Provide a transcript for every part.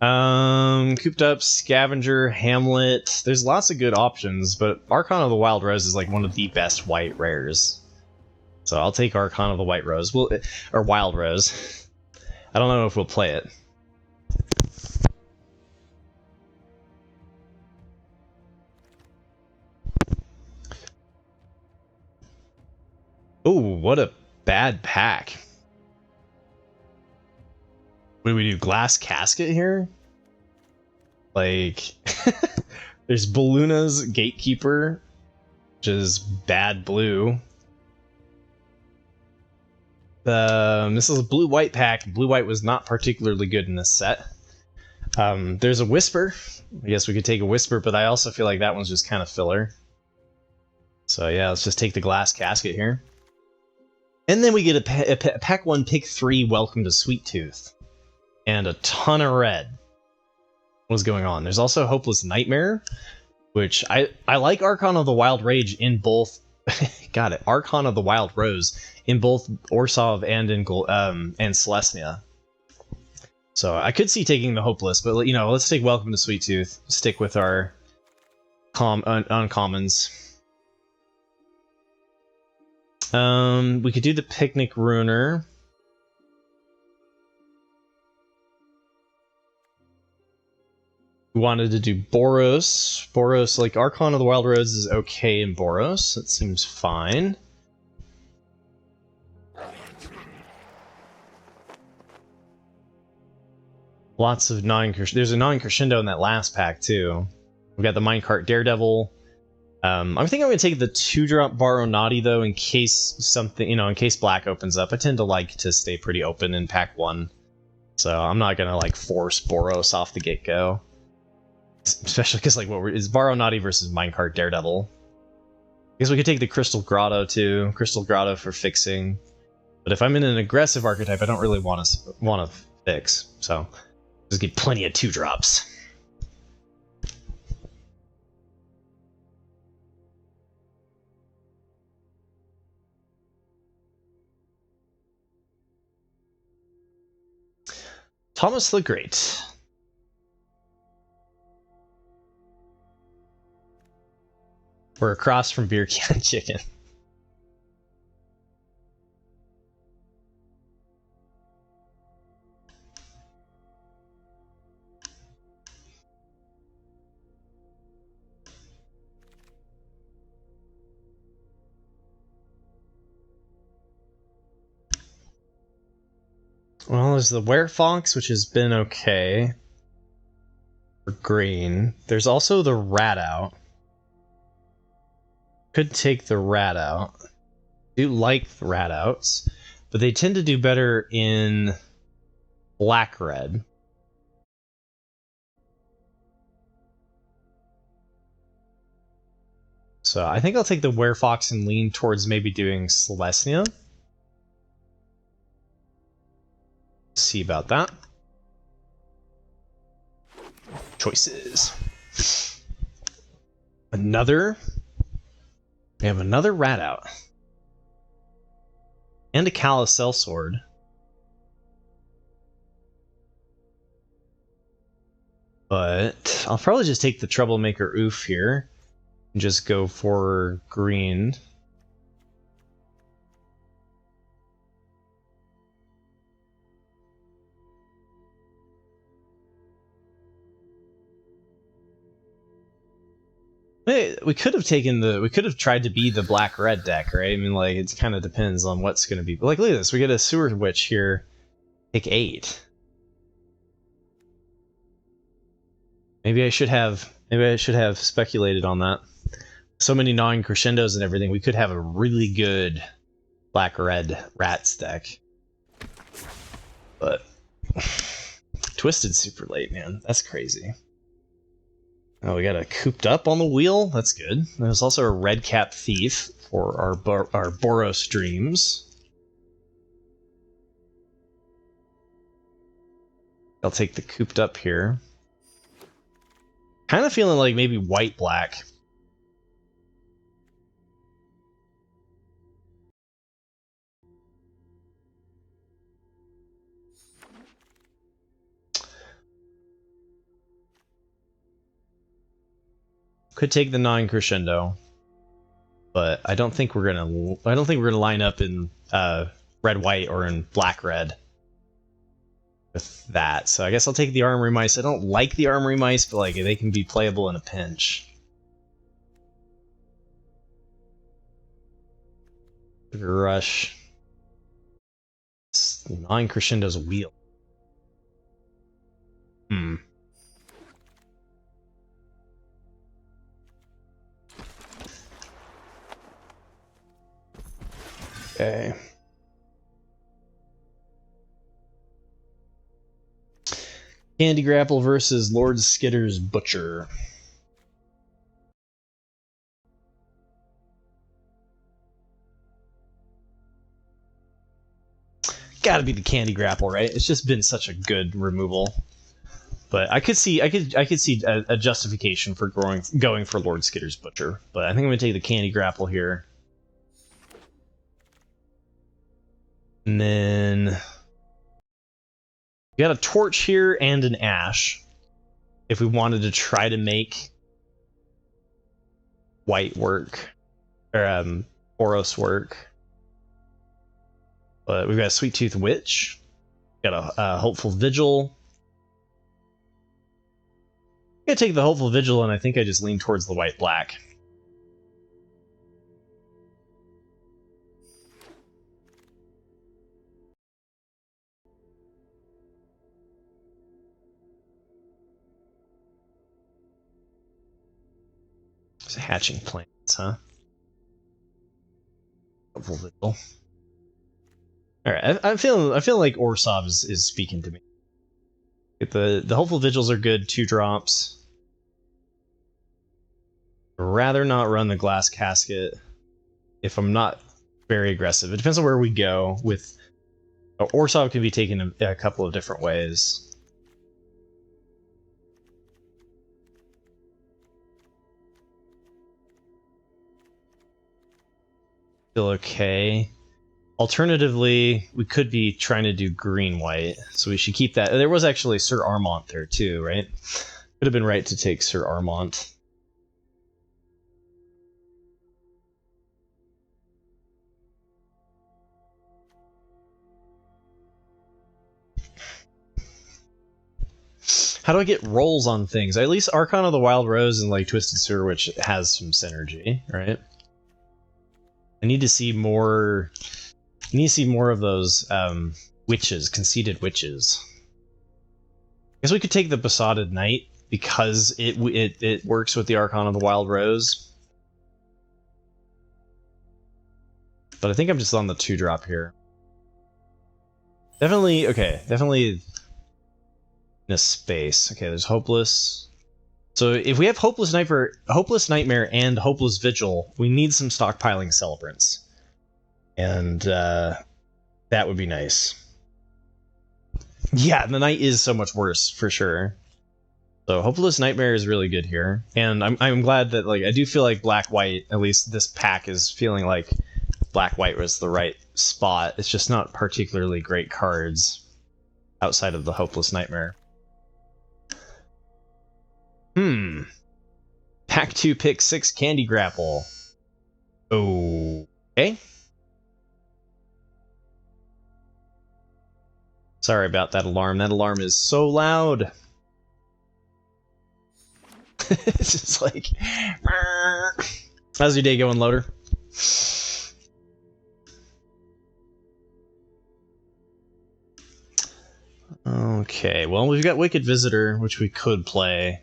Cooped Up, Scavenger, Hamlet. There's lots of good options, but Archon of the Wild Rose is like one of the best white rares. So I'll take Archon of the White Rose. Or Wild Rose. I don't know if we'll play it. Oh, what a bad pack. What do we do? Glass Casket here? Like, there's Balluna's Gatekeeper, which is bad blue. This is a blue-white pack. Blue-white was not particularly good in this set. There's a Whisper. I guess we could take a Whisper, but I also feel like that one's just kind of filler. So yeah, let's just take the Glass Casket here. And then we get a pack 1, pick 3, Welcome to Sweettooth. And a ton of red. What's going on? There's also Hopeless Nightmare, which I like Archon of the Wild Rage in both. Got it. Archon of the Wild Rose in both Orsov and in and Celestia. So I could see taking the Hopeless, but you know, let's take Welcome to Sweettooth. Stick with our uncommons. We could do the Picnic Ruiner. We wanted to do Boros. Boros, like Archon of the Wild Rose is okay in Boros. It seems fine. Lots of there's a non-crescendo in that last pack too. We got the Minecart Daredevil. I think I'm gonna take the 2-drop Barrow Naughty though, in case something, in case black opens up. I tend to like to stay pretty open in pack 1, so I'm not gonna like force Boros off the get-go. Especially because like is Barrow Naughty versus Minecart Daredevil. I guess we could take the Crystal Grotto too. Crystal Grotto for fixing. But if I'm in an aggressive archetype, I don't really want to fix. So just get plenty of 2-drops. Thomas the Great. We're across from Beer Can Chicken. Well, there's the Werefox, which has been okay for green. There's also the Rat Out. Could take the Rat Out. Do like the Rat Outs, but they tend to do better in black-red. So I think I'll take the Werefox and lean towards maybe doing Celestia. See about that. Choices. We have another Rat Out. And a Callous Sellsword. But I'll probably just take the Troublemaker Oof here. And just go for green. We could have tried to be the black-red deck, right? I mean, like, it kind of depends on what's going to be. Like, look at this. We get a Sewer Witch here. Pick 8. Maybe I should have speculated on that. So many non-crescendos and everything. We could have a really good black-red rats deck. But Twisted super late, man. That's crazy. Oh, we got a Cooped Up on the wheel. That's good. There's also a Red Cap Thief for our Boros Dreams. I'll take the Cooped Up here. Kind of feeling like maybe white-black. Could take the non-crescendo, but I don't think we're gonna line up in red-white or in black-red with that. So I guess I'll take the Armory Mice. I don't like the Armory Mice, but like they can be playable in a pinch. Rush. Non-crescendo's wheel. Okay. Candy Grapple versus Lord Skitter's Butcher. Gotta be the Candy Grapple, right? It's just been such a good removal. But I could see a justification for going for Lord Skitter's Butcher. But I think I'm gonna take the Candy Grapple here. And then we got a Torch here and an Ash. If we wanted to try to make white work, or Boros work. But we've got a Sweettooth Witch. Got a Hopeful Vigil. I'm gonna take the Hopeful Vigil, and I think I just lean towards the white-black. It's hatching plants, huh? Hopeful Vigil. Alright, I'm feeling like Orsov is speaking to me. The Hopeful Vigils are good 2-drops. I'd rather not run the Glass Casket if I'm not very aggressive. It depends on where we go. With Orsov can be taken a couple of different ways. Still okay. Alternatively, we could be trying to do green-white, so we should keep that. There was actually Sir Armont there too, right? Could have been right to take Sir Armont. How do I get rolls on things? At least Archon of the Wild Rose and like Twisted Sewer Witch has some synergy, right? I need to see more. I need to see more of those witches, conceited witches. I guess we could take the Besotted Knight because it works with the Archon of the Wild Rose. But I think I'm just on the 2-drop here. Definitely, okay, definitely in a space. Okay, there's Hopeless. So if we have Hopeless Nightmare and Hopeless Vigil, we need some stockpiling Celebrants. And that would be nice. Yeah, the Knight is so much worse, for sure. So Hopeless Nightmare is really good here. And I'm glad that, like, I do feel like Black-White, at least this pack is feeling like Black-White was the right spot. It's just not particularly great cards outside of the Hopeless Nightmare. Pack 2, pick 6, Candy Grapple. Okay. Sorry about that alarm. That alarm is so loud. It's just like... How's your day going, Loader? Okay, well, we've got Wicked Visitor, which we could play.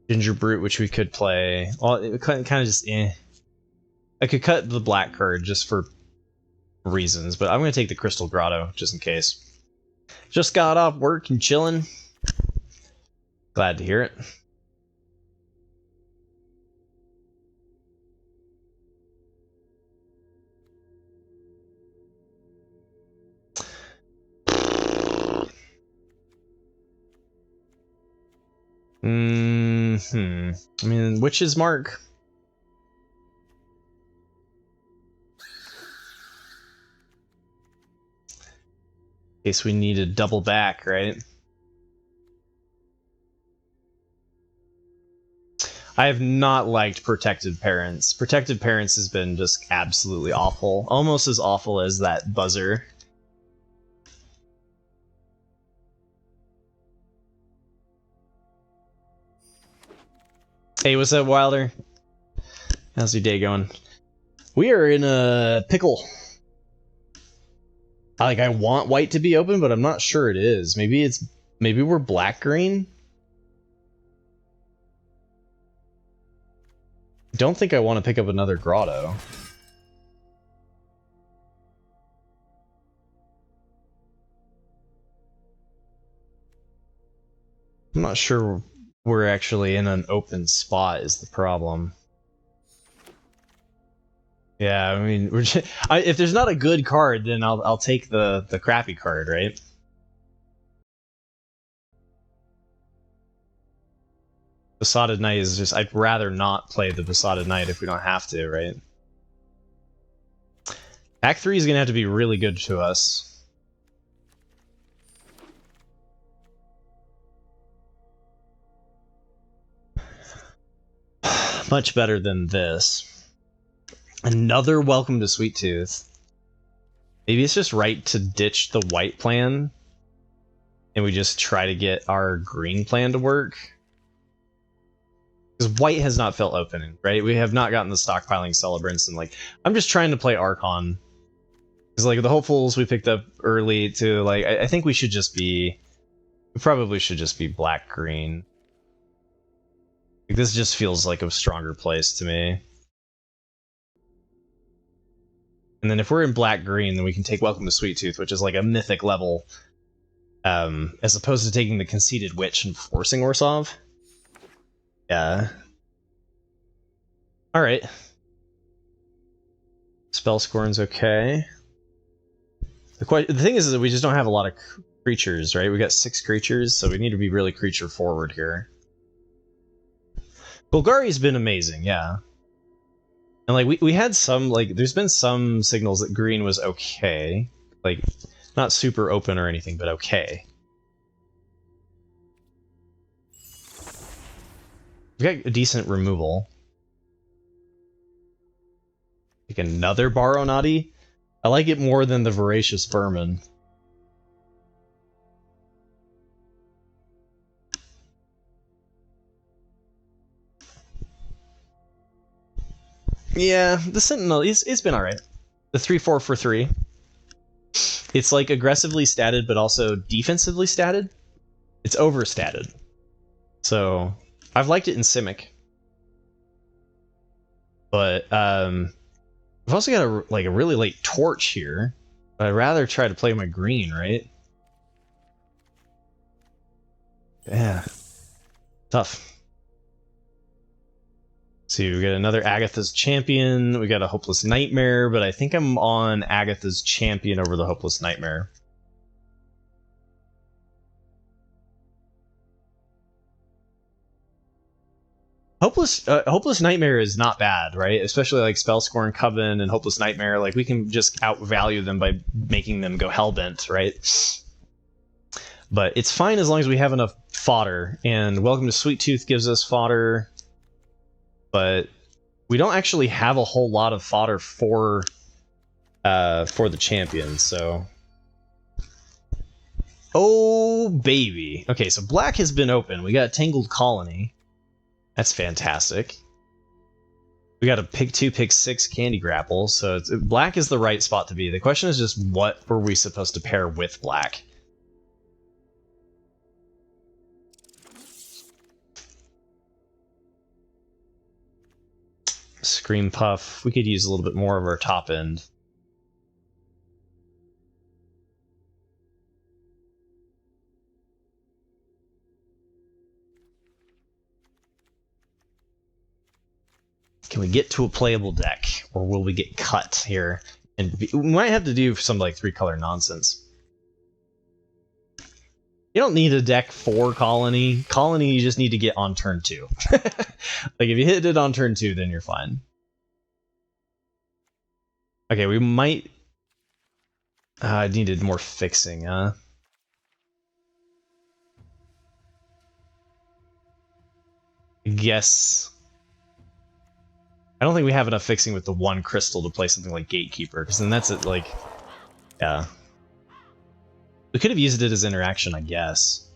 Ginger Brute, which we could play. Well, it kind of just I could cut the black card just for reasons, but I'm going to take the Crystal Grotto just in case. Just got off work and chilling. Glad to hear it. I mean, Witch's Mark. In case we need a double back, right? I have not liked Protected Parents. Protected Parents has been just absolutely awful. Almost as awful as that buzzer. Hey, what's up, Wilder? How's your day going? We are in a pickle. I want white to be open, but I'm not sure it is. Maybe we're black-green? Don't think I want to pick up another grotto. I'm not sure we're actually in an open spot is the problem. Yeah, I mean, if there's not a good card, then I'll take the crappy card, right? Besotted Knight is just, I'd rather not play the Besotted Knight if we don't have to, right? Act 3 is going to have to be really good to us. Much better than this. Another Welcome to Sweettooth. Maybe it's just right to ditch the white plan and we just try to get our green plan to work. Because white has not felt open, right? We have not gotten the stockpiling celebrants, and like, I'm just trying to play Archon. Because like the hopefuls we picked up early to like, I think we should just be, we probably should just be black-green. Like, this just feels like a stronger place to me. And then if we're in black-green, then we can take Welcome to Sweettooth, which is like a mythic level, as opposed to taking the Conceited Witch and forcing Orsov. Yeah. Alright. Spell scorn's okay. The thing is that we just don't have a lot of creatures, right? We got 6 creatures, so we need to be really creature forward here. Golgari's been amazing, yeah. And like we had some, like, there's been some signals that green was okay. Like, not super open or anything, but okay. We got a decent removal. Like another Barrow Naughty? I like it more than the Voracious Vermin. Yeah, the Sentinel, it's been alright. The 3/4 for 3. It's like aggressively statted, but also defensively statted. It's overstatted. So, I've liked it in Simic. But, we've also got a really late Torch here. But I'd rather try to play my green, right? Yeah. Tough. See, we got another Agatha's Champion, we got a Hopeless Nightmare, but I think I'm on Agatha's Champion over the Hopeless Nightmare. Hopeless Nightmare is not bad, right? Especially like Spellscorn Coven and Hopeless Nightmare, like we can just outvalue them by making them go Hellbent, right? But it's fine as long as we have enough fodder, and Welcome to Sweettooth gives us fodder. But we don't actually have a whole lot of fodder for the champions, so... Oh, baby. Okay, so black has been open. We got Tangled Colony. That's fantastic. We got a pick 2, pick 6 Candy Grapple, so black is the right spot to be. The question is just, what were we supposed to pair with black? Scream Puff. We could use a little bit more of our top end. Can we get to a playable deck, or will we get cut here? And we might have to do some like 3-color nonsense. You don't need a deck for Colony. Colony, you just need to get on turn 2. Like, if you hit it on turn 2, then you're fine. Okay, we might... I needed more fixing, huh? I guess I don't think we have enough fixing with the one crystal to play something like Gatekeeper, because then that's it, like... Yeah. We could have used it as interaction, I guess.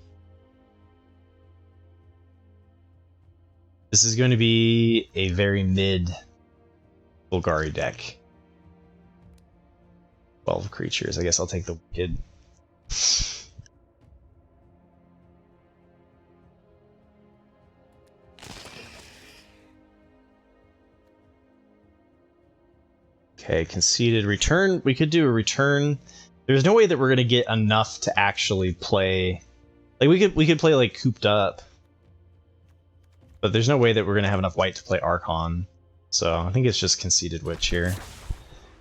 This is going to be a very mid Golgari deck. 12 creatures. I guess I'll take the Wicked. Okay, conceded return. We could do a return. There's no way that we're gonna get enough to actually play. Like we could play like Cooped Up, but there's no way that we're gonna have enough white to play Archon. So I think it's just conceded Witch here.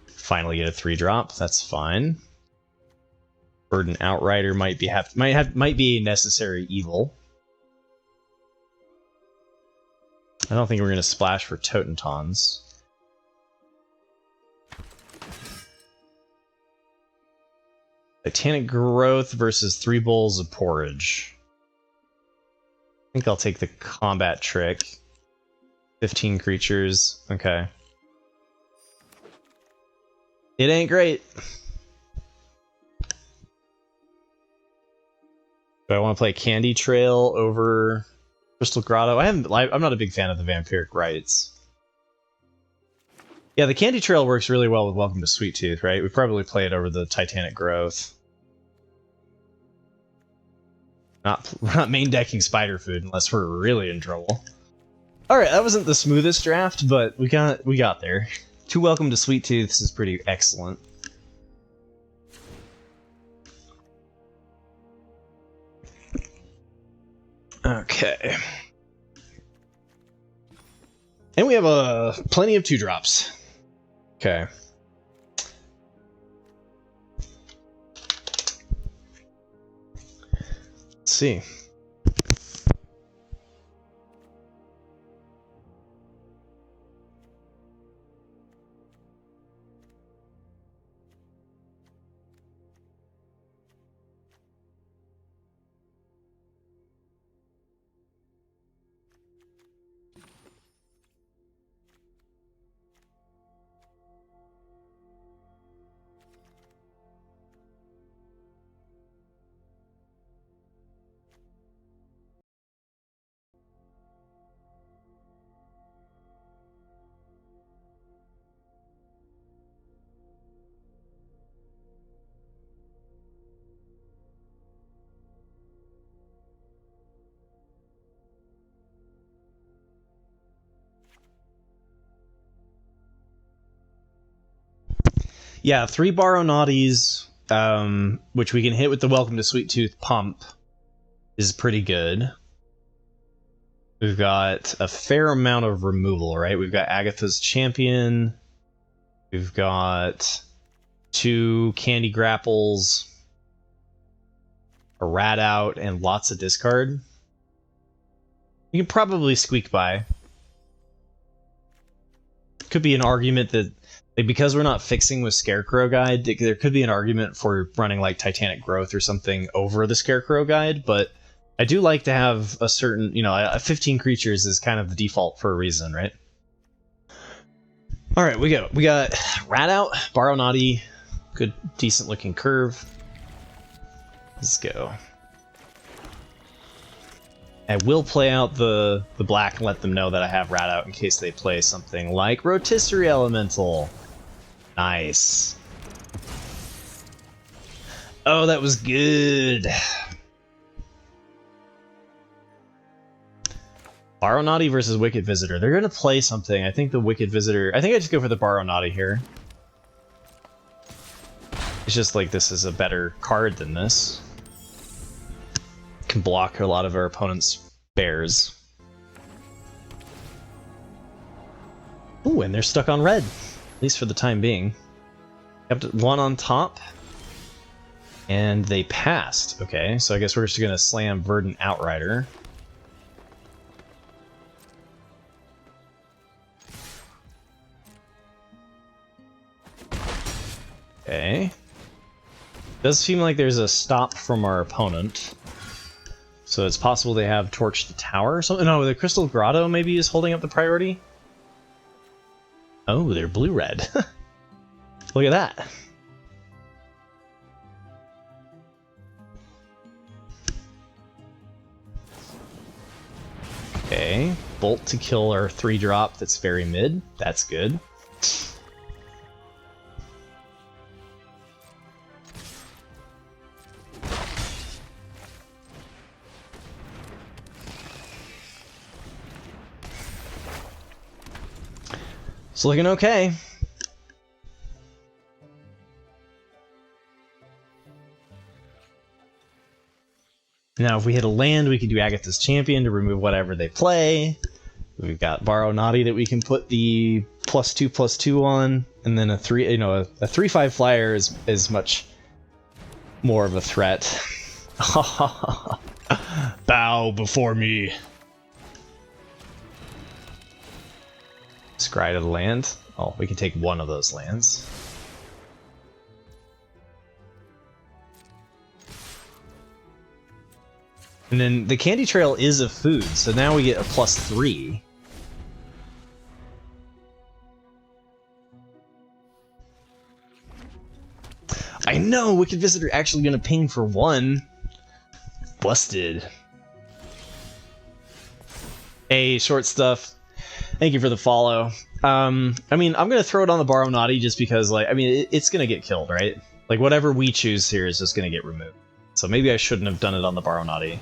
Finally get a 3-drop. That's fine. Burden Outrider might be a necessary evil. I don't think we're gonna splash for Totentons. Titanic Growth versus 3 bowls of porridge. I think I'll take the combat trick. 15 creatures. Okay. It ain't great. Do I want to play Candy Trail over Crystal Grotto? I'm not a big fan of the Vampiric Rites. Yeah, the Candy Trail works really well with Welcome to Sweettooth, right? We probably play it over the Titanic Growth. We're not main decking Spider Food unless we're really in trouble. Alright, that wasn't the smoothest draft, but we got there. 2 Welcome to Sweettooths is pretty excellent. Okay. And we have plenty of 2-drops. Okay. Let's see. Yeah, 3 Barrow Naughties, which we can hit with the Welcome to Sweettooth pump, is pretty good. We've got a fair amount of removal, right? We've got Agatha's Champion. We've got 2 Candy Grapples, a Rat Out, and lots of discard. You can probably squeak by. Could be an argument that, like, because we're not fixing with Scarecrow Guide, there could be an argument for running like Titanic Growth or something over the Scarecrow Guide, but I do like to have a certain, a 15 creatures is kind of the default for a reason, right? Alright, we got Rat Out, Barrow Naughty, good, decent looking curve. Let's go. I will play out the black and let them know that I have Rat Out in case they play something like Rotisserie Elemental. Nice. Oh, that was good. Barrow Naughty versus Wicked Visitor. They're going to play something. I think the Wicked Visitor... I think I just go for the Barrow Naughty here. It's just like this is a better card than this. Can block a lot of our opponent's bears. Ooh, and they're stuck on red. At least for the time being. Kept 1 on top. And they passed. Okay, so I guess we're just going to slam Verdant Outrider. Okay. Does seem like there's a stop from our opponent. So it's possible they have Torch the Tower or something. No, the Crystal Grotto maybe is holding up the priority. Oh, they're blue-red. Look at that. Okay, Bolt to kill our 3-drop that's very mid. That's good. It's looking okay. Now, if we hit a land, we can do Agatha's Champion to remove whatever they play. We've got Barrow Naughty that we can put the +2/+2 on, and then a 3/5 flyer is much more of a threat. Bow before me. Scry to the land. Oh, we can take one of those lands. And then the Candy Trail is a food, so now we get a +3. I know! Wicked Visitor actually gonna ping for 1. Busted. Hey, short stuff. Thank you for the follow. I mean, I'm gonna throw it on the Barrow Naughty just because, like, I mean, it's gonna get killed, right? Like, whatever we choose here is just gonna get removed. So maybe I shouldn't have done it on the Barrow Naughty.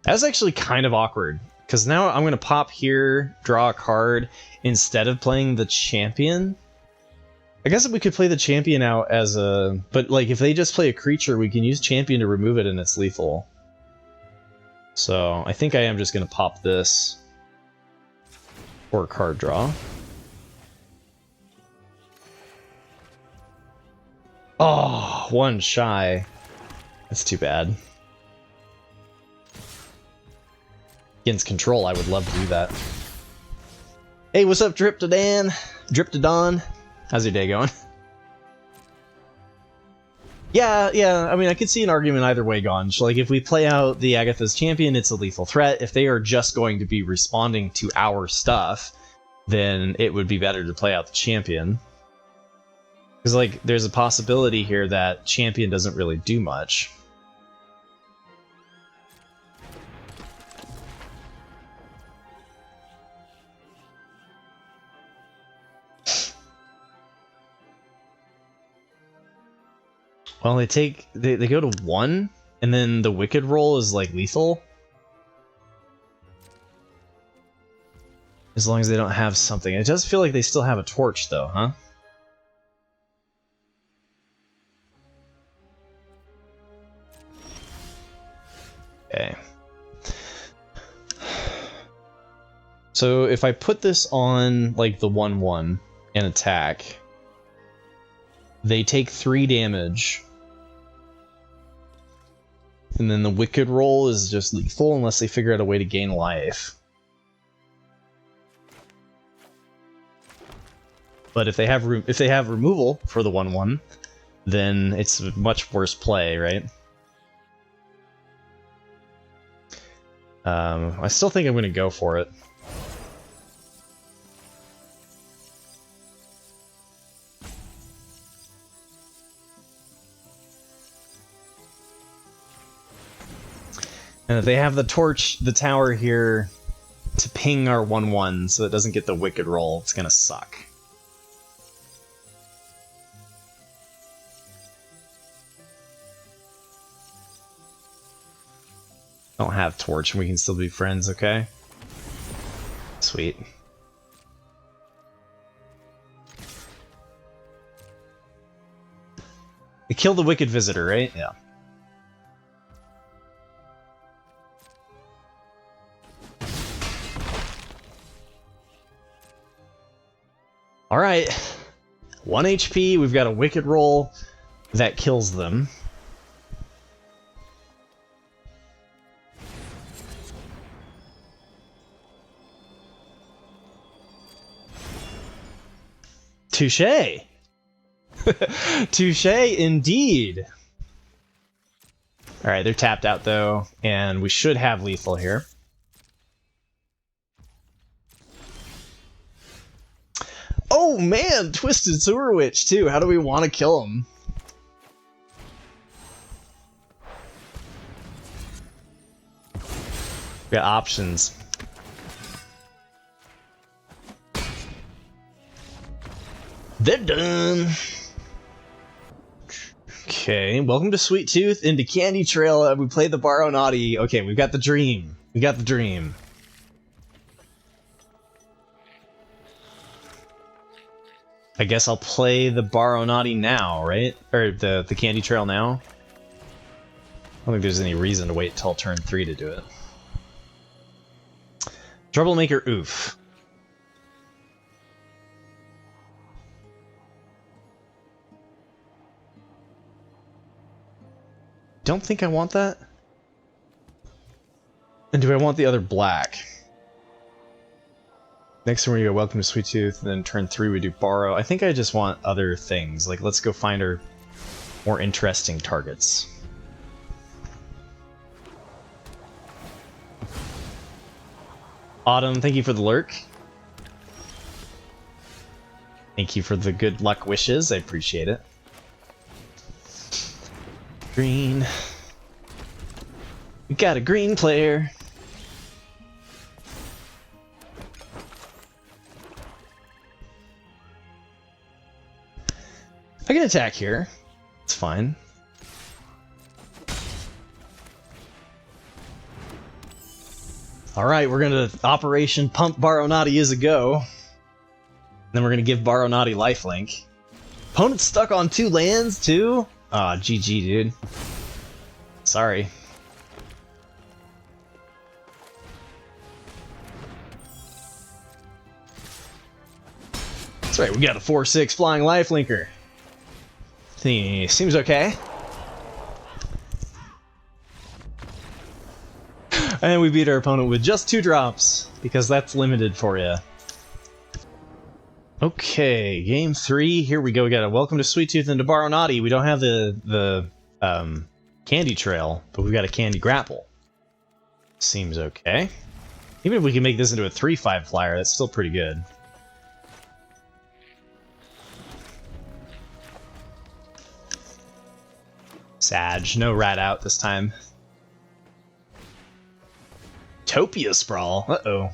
That's actually kind of awkward, because now I'm going to pop here, draw a card, instead of playing the champion. I guess if we could play the champion out as a... But, like, if they just play a creature, we can use champion to remove it and it's lethal. So, I think I am just going to pop this for a card draw. Oh, 1 shy. That's too bad. Against control, I would love to do that. Hey, what's up, Driptodan? Driptodon? How's your day going? Yeah, I mean, I could see an argument either way, Gonj. Like, if we play out the Agatha's Champion, it's a lethal threat. If they are just going to be responding to our stuff, then it would be better to play out the Champion. Because, like, there's a possibility here that Champion doesn't really do much. Well, they go to 1, and then the Wicked roll is like lethal. As long as they don't have something. It does feel like they still have a torch though, huh? Okay. So if I put this on like the 1/1 and attack, they take 3 damage. And then the Wicked roll is just lethal unless they figure out a way to gain life. But if they have removal for the 1/1, then it's a much worse play, right? I still think I'm going to go for it. And if they have the torch, the tower here, to ping our 1/1 so it doesn't get the Wicked roll, it's gonna suck. Don't have torch and we can still be friends, okay? Sweet. We kill the Wicked Visitor, right? Yeah. Alright, 1 HP, we've got a Wicked roll that kills them. Touché! Touché indeed! Alright, they're tapped out though, and we should have lethal here. Oh man, Twisted Sewer Witch too. How do we want to kill him? We got options. They're done. Okay, welcome to Sweettooth into Candy Trail. We played the Barrow Naughty. Okay, we've got the dream. We got the dream. I guess I'll play the Barrow Naughty now, right? Or the Candy Trail now? I don't think there's any reason to wait till turn 3 to do it. Troublemaker, oof. Don't think I want that. And do I want the other black? Next turn we go Welcome to Sweettooth, and then turn 3 we do Barrow. I think I just want other things. Like, let's go find our more interesting targets. Autumn, thank you for the lurk. Thank you for the good luck wishes, I appreciate it. Green. We got a green player. I can attack here. It's fine. Alright, we're gonna Operation Pump Barrow Naughty is a go. Then we're gonna give Barrow Naughty lifelink. Opponent's stuck on 2 lands too? Aw, GG, dude. Sorry. That's right, we got a 4/6 flying lifelinker. Seems okay. And we beat our opponent with just 2 drops, because that's limited for you. Okay, game 3. Here we go. We got a Welcome to Sweettooth into Barrow Naughty. We don't have the Candy Trail, but we've got a Candy Grapple. Seems okay. Even if we can make this into a 3/5 flyer, that's still pretty good. Sag, no rat out this time. Topia Sprawl. Uh-oh.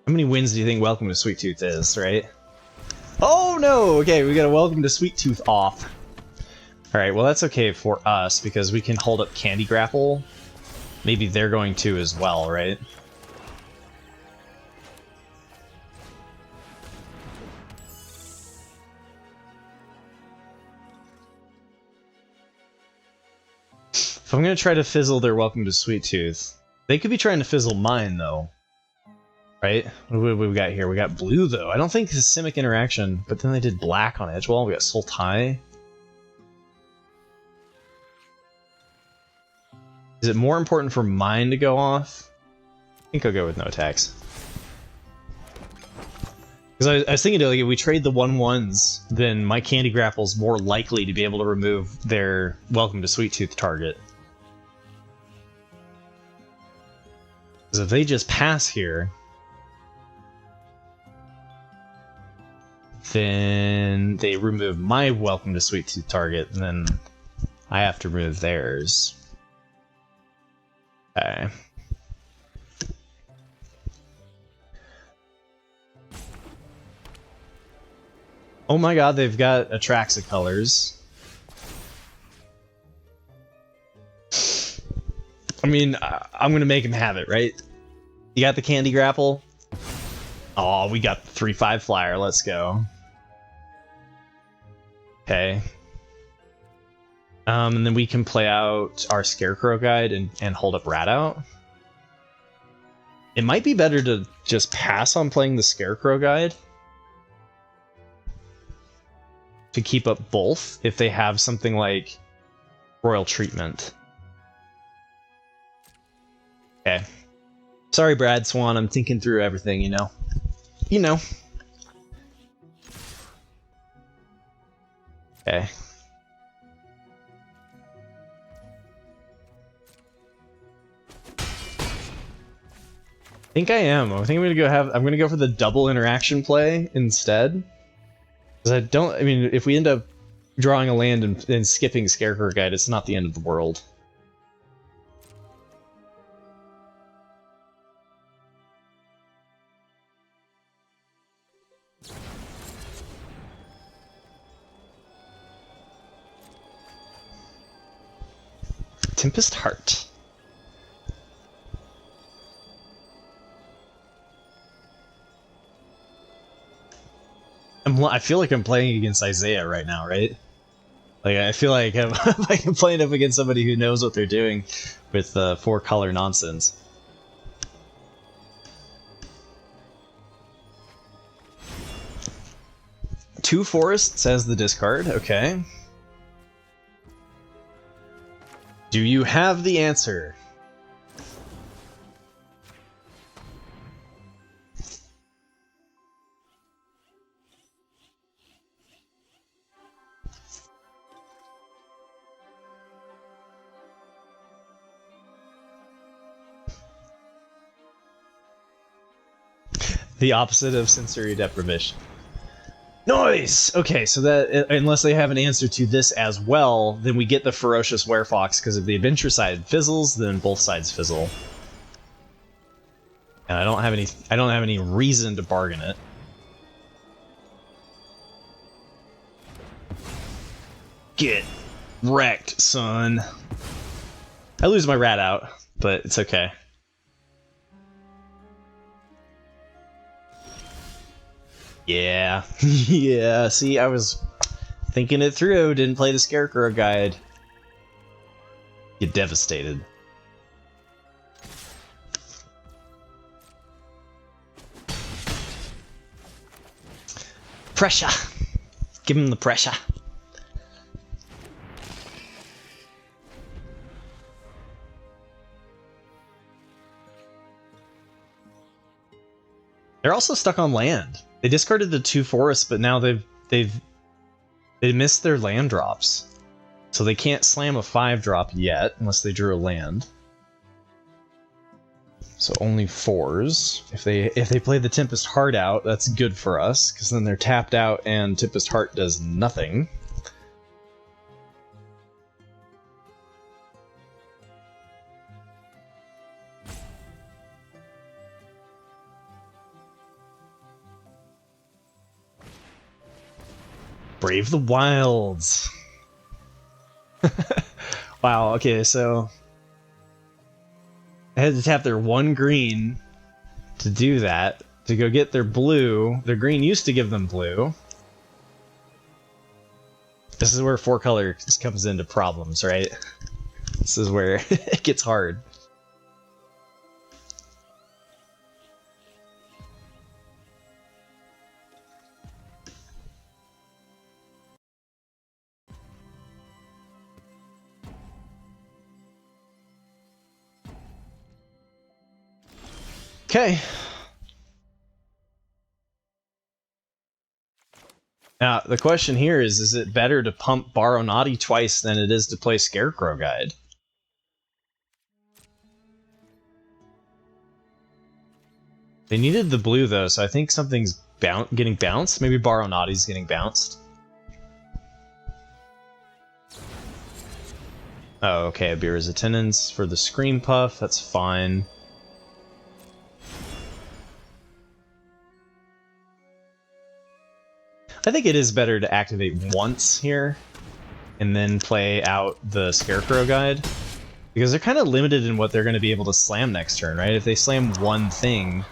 How many wins do you think Welcome to Sweettooth is, right? Oh no! Okay, we got a Welcome to Sweettooth off. Alright, well that's okay for us, because we can hold up Candy Grapple. Maybe they're going to as well, right? If I'm gonna try to fizzle their Welcome to Sweettooth, they could be trying to fizzle mine, though. Right? What do we got here? We got blue, though. I don't think this is Simic Interaction, but then they did black on Edgewall. We got Sultai. Is it more important for mine to go off? I think I'll go with no attacks. Because I was thinking, like, if we trade the 1/1s, then my Candy Grapple's more likely to be able to remove their Welcome to Sweettooth target. Because if they just pass here, then they remove my Welcome to Sweettooth target, and then I have to remove theirs. Okay. Oh my god, they've got Atraxa colors. I mean, I'm gonna make him have it, right? You got the Candy Grapple? Oh, we got the 3/5 flyer, let's go. Okay. And then we can play out our Scarecrow Guide and hold up Rat Out. It might be better to just pass on playing the Scarecrow Guide to keep up both if they have something like Royal Treatment. Okay. Sorry, Brad Swan, I'm thinking through everything, you know. You know. Okay. I think I am. I think I'm gonna go for the double interaction play instead. Because I mean, if we end up drawing a land and skipping Scarecrow Guide, it's not the end of the world. Tempest Heart. I feel like I'm playing against Isaiah right now, right? Like, I feel like I'm, like I'm playing up against somebody who knows what they're doing with 4-color nonsense. Two forests as the discard, okay. Do you have the answer? The opposite of sensory deprivation. Nice! Okay, so that, unless they have an answer to this as well, then we get the Ferocious Werefox, because if the adventure side fizzles, then both sides fizzle. And I don't have any reason to bargain it. Get wrecked, son. I lose my rat out, but it's okay. Yeah, yeah, see, I was thinking it through, didn't play the Scarecrow Guide. Get devastated. Pressure! Give him the pressure. They're also stuck on land. They discarded the 2 forests, but now they missed their land drops. So they can't slam a 5-drop yet, unless they drew a land. So only 4s. If they play the Tempest Heart out, that's good for us, because then they're tapped out and Tempest Heart does nothing. Brave the Wilds. Wow, okay, so I had to tap their 1 green to do that, to go get their blue. Their green used to give them blue. This is where 4 color comes into problems, right? This is where it gets hard. Okay. Now, the question here is it better to pump Barrow Naughty twice than it is to play Scarecrow Guide? They needed the blue, though, so I think something's getting bounced. Maybe Barrow Naughty's getting bounced. Oh, okay, Abira's Attendance for the Scream Puff, that's fine. I think it is better to activate once here, and then play out the Scarecrow Guide, because they're kind of limited in what they're going to be able to slam next turn, right? If they slam one thing,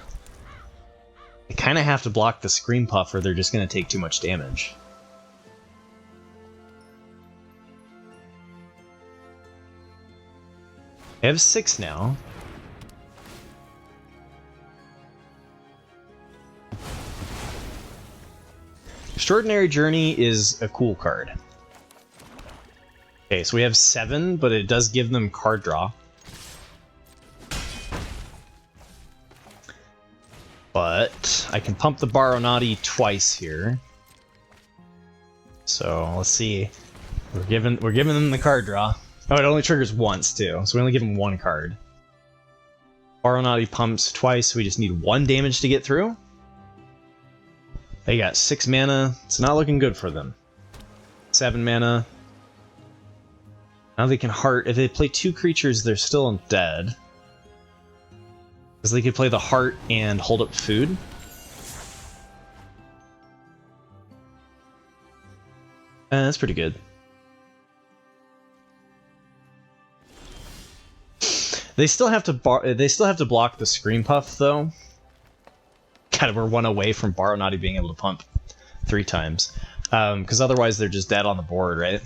they kind of have to block the Scream Puff, or they're just going to take too much damage. They have 6 now. Extraordinary Journey is a cool card. Okay, so we have 7, but it does give them card draw. But I can pump the Barrow Naughty twice here. So let's see. We're giving them the card draw. Oh, it only triggers once too, so we only give them one card. Barrow Naughty pumps twice, we just need 1 damage to get through. They got 6 mana, it's not looking good for them. 7 mana. Now they can heart. If they play 2 creatures, they're still dead. Because they could play the heart and hold up food. That's pretty good. They still have to block the Scream Puff though. God, we're 1 away from Barrow Naughty being able to pump 3 times. Because otherwise they're just dead on the board, right?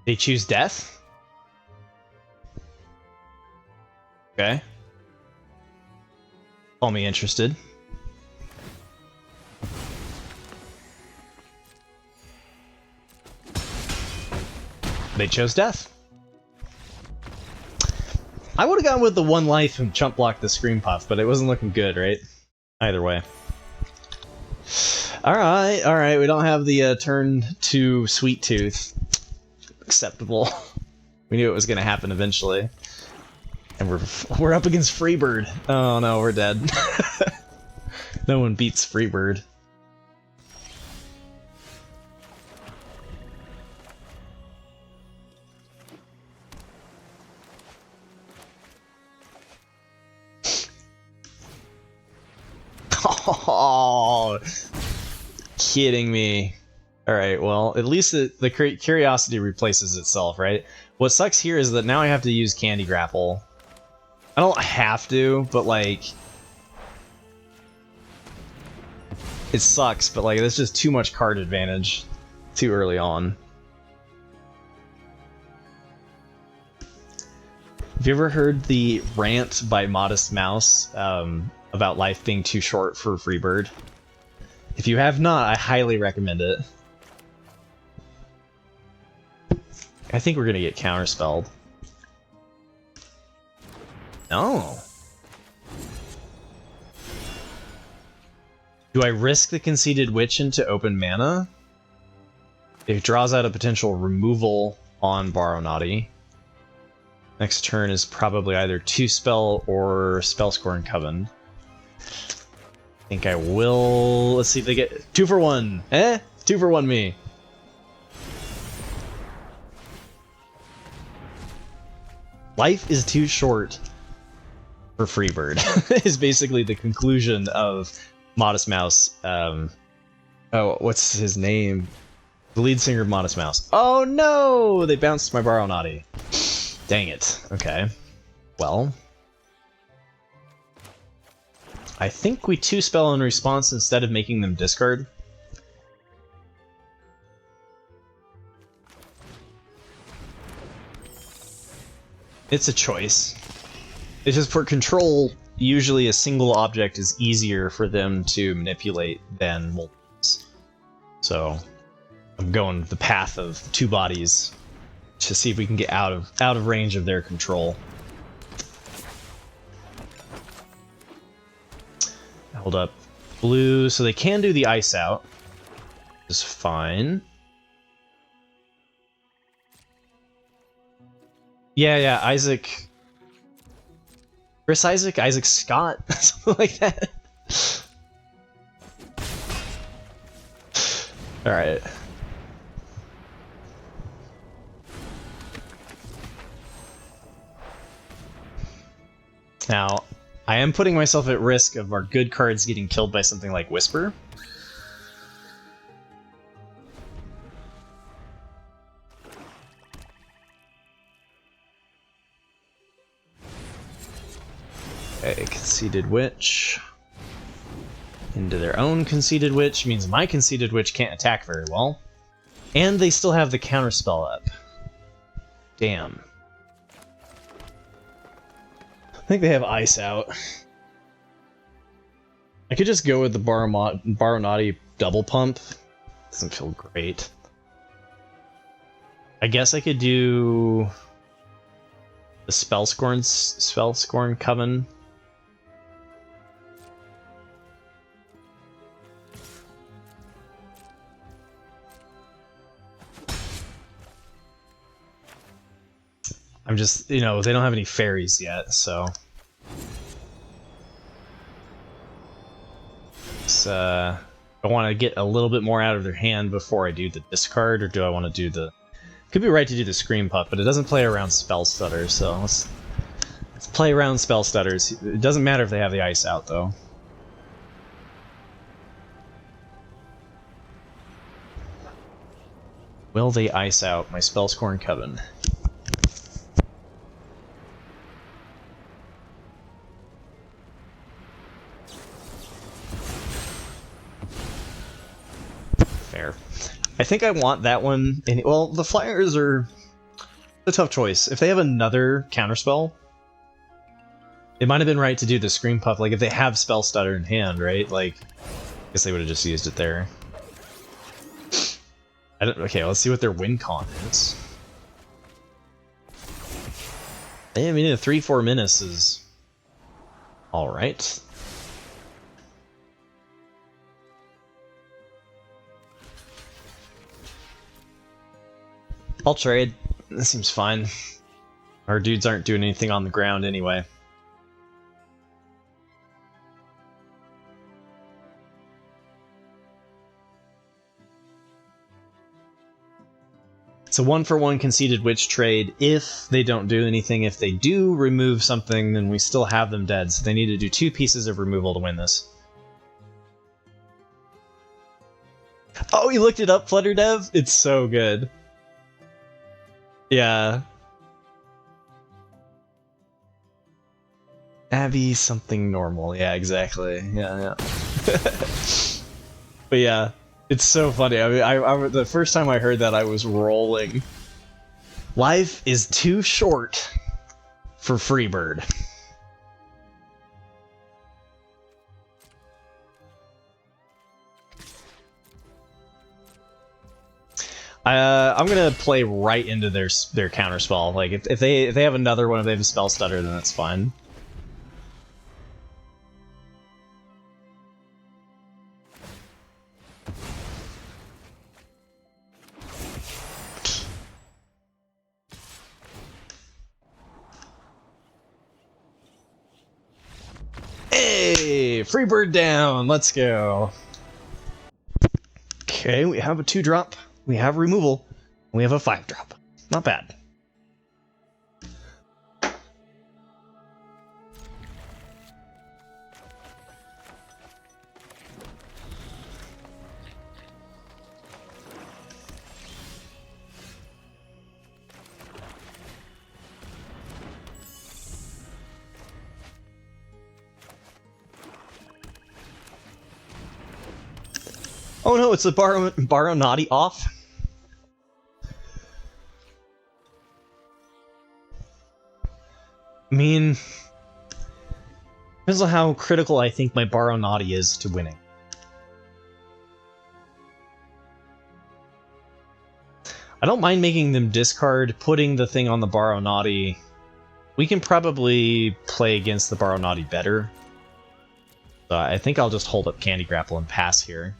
They choose death? Okay. Call me interested. They chose death. I would have gone with the 1 life and chump blocked the Scream Puff, but it wasn't looking good, right? Either way. Alright, we don't have the turn to Sweettooth. Acceptable. We knew it was going to happen eventually. And we're up against Freebird. Oh no, we're dead. No one beats Freebird. Oh, kidding me. Alright, well, at least the curiosity replaces itself, right? What sucks here is that now I have to use Candy Grapple. I don't have to, but like... It sucks, but like, there's just too much card advantage too early on. Have you ever heard the rant by Modest Mouse about life being too short for Freebird? If you have not, I highly recommend it. I think we're gonna get counterspelled. No. Do I risk the Conceited Witch into open mana? It draws out a potential removal on Barrow Naughty. Next turn is probably either 2-spell or Spellscorn Coven. I think I will... Let's see if they get... 2 for 1! 2 for 1 me! Life is too short for Freebird, is basically the conclusion of Modest Mouse. Oh, what's his name? The lead singer of Modest Mouse. Oh no! They bounced my Barrow Naughty. Dang it. Okay. Well. I think we 2-spell in response instead of making them discard. It's a choice. It's just for control, usually a single object is easier for them to manipulate than multiples. So I'm going the path of 2 bodies to see if we can get out of range of their control. Hold up. Blue, so they can do the ice out. Which is fine. Yeah, Isaac... Chris Isaac? Isaac Scott? Something like that. Alright. Now, I am putting myself at risk of our good cards getting killed by something like Whisper. Okay, Conceited Witch. Into their own Conceited Witch means my Conceited Witch can't attack very well. And they still have the counterspell up. Damn. think they have ice out. I could just go with the Barrow Naughty double pump. Doesn't feel great. I guess I could do the Spellscorn Coven. I'm just, you know, they don't have any fairies yet, so. I want to get a little bit more out of their hand before I do the discard, or do I want to do the... Could be right to do the Scream Puff, but it doesn't play around Spell Stutter, so let's play around Spell Stutters. It doesn't matter if they have the ice out, though. Will they ice out my Spellscorn Coven? Fair. I think I want that one. Well, the Flyers are a tough choice. If they have another counterspell, it might have been right to do the Scream Puff. Like, if they have Spell Stutter in hand, right? Like, I guess they would have just used it there. Okay, let's see what their win con is. I mean, a 3/4 Menace is alright. I'll trade. This seems fine. Our dudes aren't doing anything on the ground anyway. It's a 1-for-1 conceded witch trade if they don't do anything. If they do remove something, then we still have them dead. So they need to do 2 pieces of removal to win this. Oh, he looked it up, FlutterDev? It's so good. Yeah. Abby something normal. Yeah, exactly. Yeah. But yeah. It's so funny. I mean, the first time I heard that, I was rolling. Life is too short for Freebird. I'm gonna play right into their counterspell. Like if they have another one, if they have a Spell Stutter, then that's fine. Hey, Freebird down. Let's go. Okay, we have a 2-drop. We have removal. We have a 5-drop. Not bad. Oh no, it's a Barrow Naughty off. I mean, depends on how critical I think my Barrow Naughty is to winning. I don't mind making them discard, putting the thing on the Barrow Naughty. We can probably play against the Barrow Naughty better. So I think I'll just hold up Candy Grapple and pass here.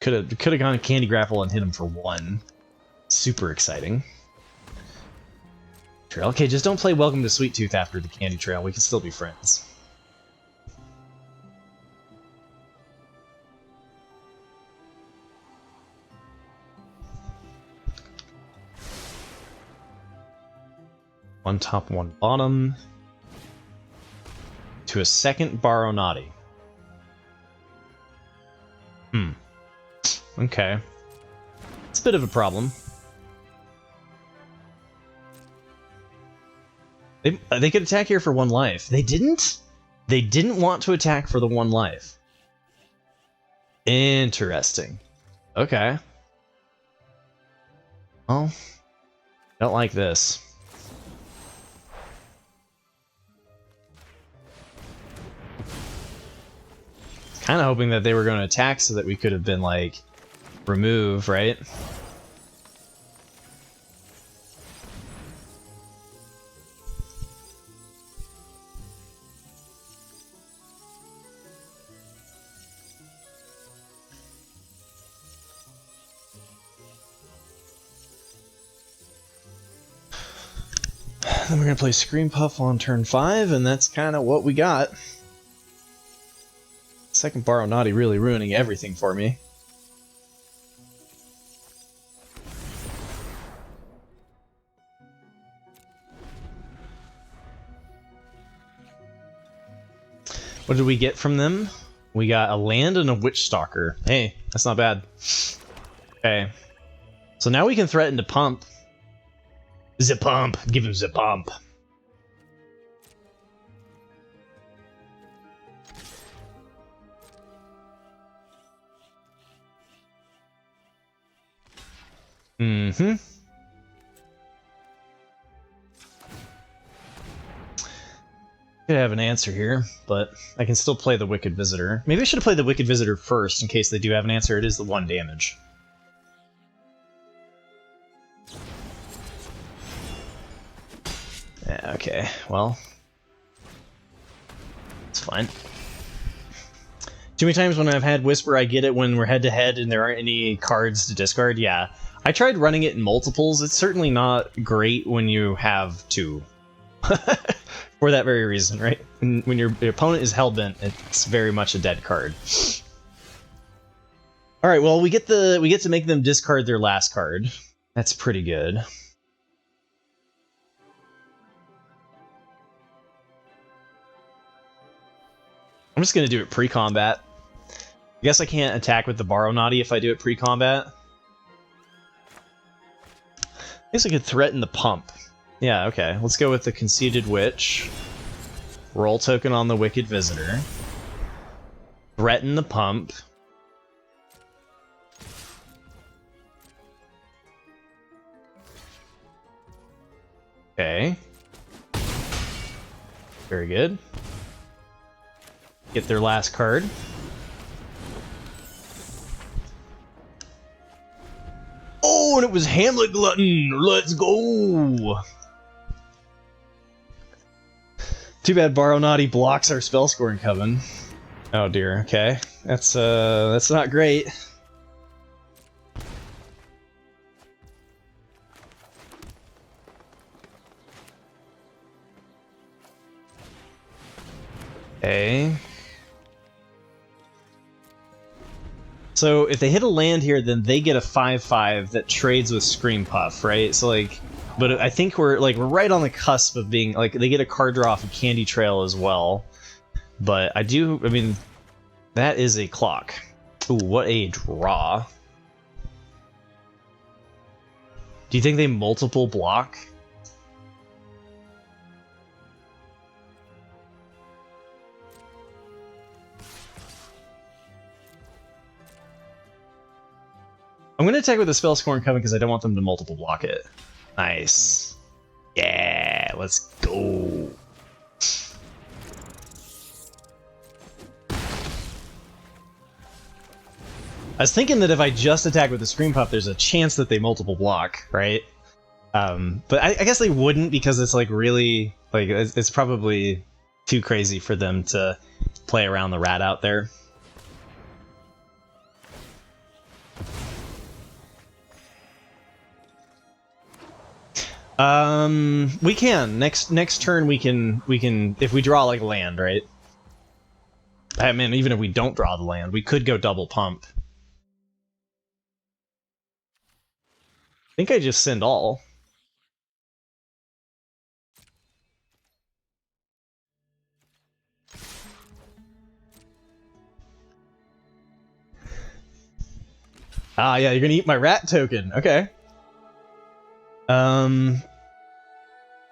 Could have gone Candy Grapple and hit him for 1. Super exciting. Okay, just don't play Welcome to Sweettooth after the Candy Trail. We can still be friends. One top, one bottom. To a second Barrow Naughty. Okay. It's a bit of a problem. They could attack here for 1 life. They didn't? They didn't want to attack for the 1 life. Interesting. Okay. Well, don't like this. kind of hoping that they were going to attack so that we could have been, like, remove, right? Then we're going to play Scream Puff on turn 5, and that's kind of what we got. Second Barrow Naughty really ruining everything for me. What did we get from them? We got a land and a Witch Stalker. Hey, that's not bad. Okay. So now we can threaten to pump. The pump. Give him the pump. Mm-hmm. Could have an answer here, but I can still play the Wicked Visitor. Maybe I should have played the Wicked Visitor first in case they do have an answer. It is the 1 damage. Yeah, okay, well. It's fine. Too many times when I've had Whisper, I get it when we're head-to-head and there aren't any cards to discard. Yeah, I tried running it in multiples. It's certainly not great when you have 2. For that very reason, right? When your opponent is hellbent, it's very much a dead card. All right, well, we get to make them discard their last card. That's pretty good. I'm just gonna do it pre-combat. I guess I can't attack with the Barrow Naughty if I do it pre-combat. I guess I could threaten the pump. Yeah, okay. Let's go with the Conceited Witch. Roll token on the Wicked Visitor. Threaten the pump. Okay. Very good. Get their last card. Oh, and it was Hamlet Glutton! Let's go! Too bad Barrow Naughty blocks our spell scoring coven. Oh dear, okay. That's not great. Okay. So if they hit a land here, then they get a 5/5 that trades with Scream Puff, right? So like, but I think we're right on the cusp of being like they get a card draw off of Candy Trail as well. But I mean, that is a clock. Ooh, what a draw. Do you think they multiple block? I'm going to attack with the Spell Scorn Coven because I don't want them to multiple block it. Nice. Yeah, let's go. I was thinking that if I just attack with the Scream Puff, there's a chance that they multiple block, right? But I guess they wouldn't because it's like really, like, it's probably too crazy for them to play around the rat out there. We can. Next turn we can if we draw like land, right? I mean, even if we don't draw the land, we could go double pump. I think I just send all. Ah, yeah, you're gonna eat my rat token. Okay.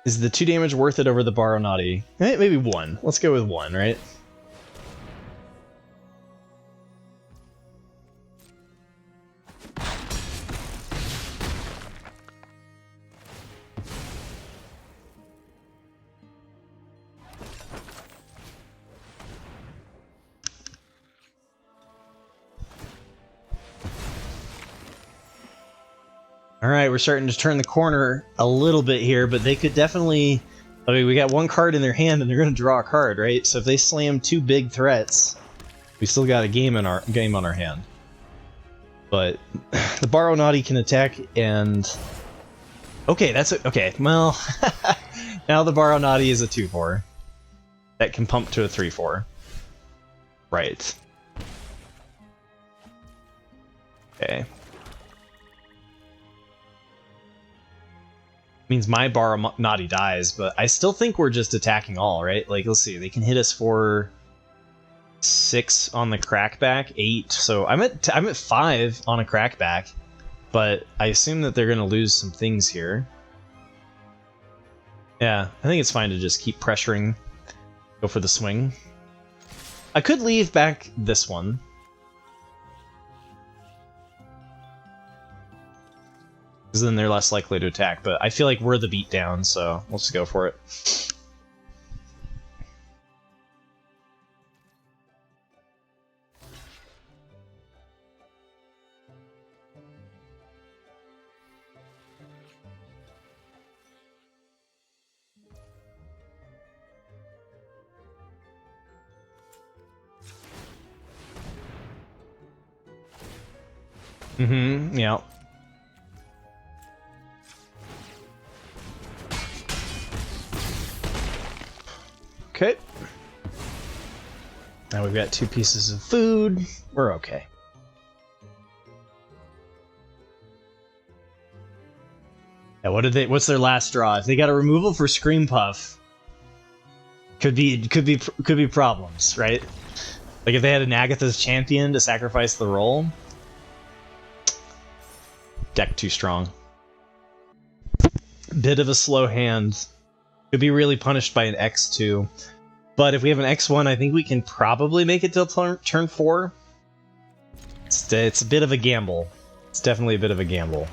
Is the 2 damage worth it over the Barrow Naughty? Maybe 1. Let's go with 1, right? Alright, we're starting to turn the corner a little bit here, but they could definitely... I mean, we got one card in their hand and they're going to draw a card, right? So if they slam two big threats, we still got a game on our hand. But the Barrow Naughty can attack and... Okay, that's it. Okay, well... now the Barrow Naughty is a 2/4. That can pump to a 3/4. Right. Okay. Means my Barrow Naughty dies, but I still think we're just attacking all, right? Like, let's see, they can hit us for 6 on the crackback, 8. So I'm at 5 on a crackback, but I assume that they're gonna lose some things here. Yeah, I think it's fine to just keep pressuring, go for the swing. I could leave back this one. Because then they're less likely to attack, but I feel like we're the beatdown, so we'll just go for it. Mm-hmm, yeah. Okay. Now we've got 2 pieces of food. We're okay. Yeah, what's their last draw? If they got a removal for Scream Puff, could be problems, right? Like if they had an Agatha's Champion to sacrifice the role. Deck too strong. Bit of a slow hand. Could be really punished by an X2. But if we have an X1, I think we can probably make it till turn 4. It's a bit of a gamble. It's definitely a bit of a gamble.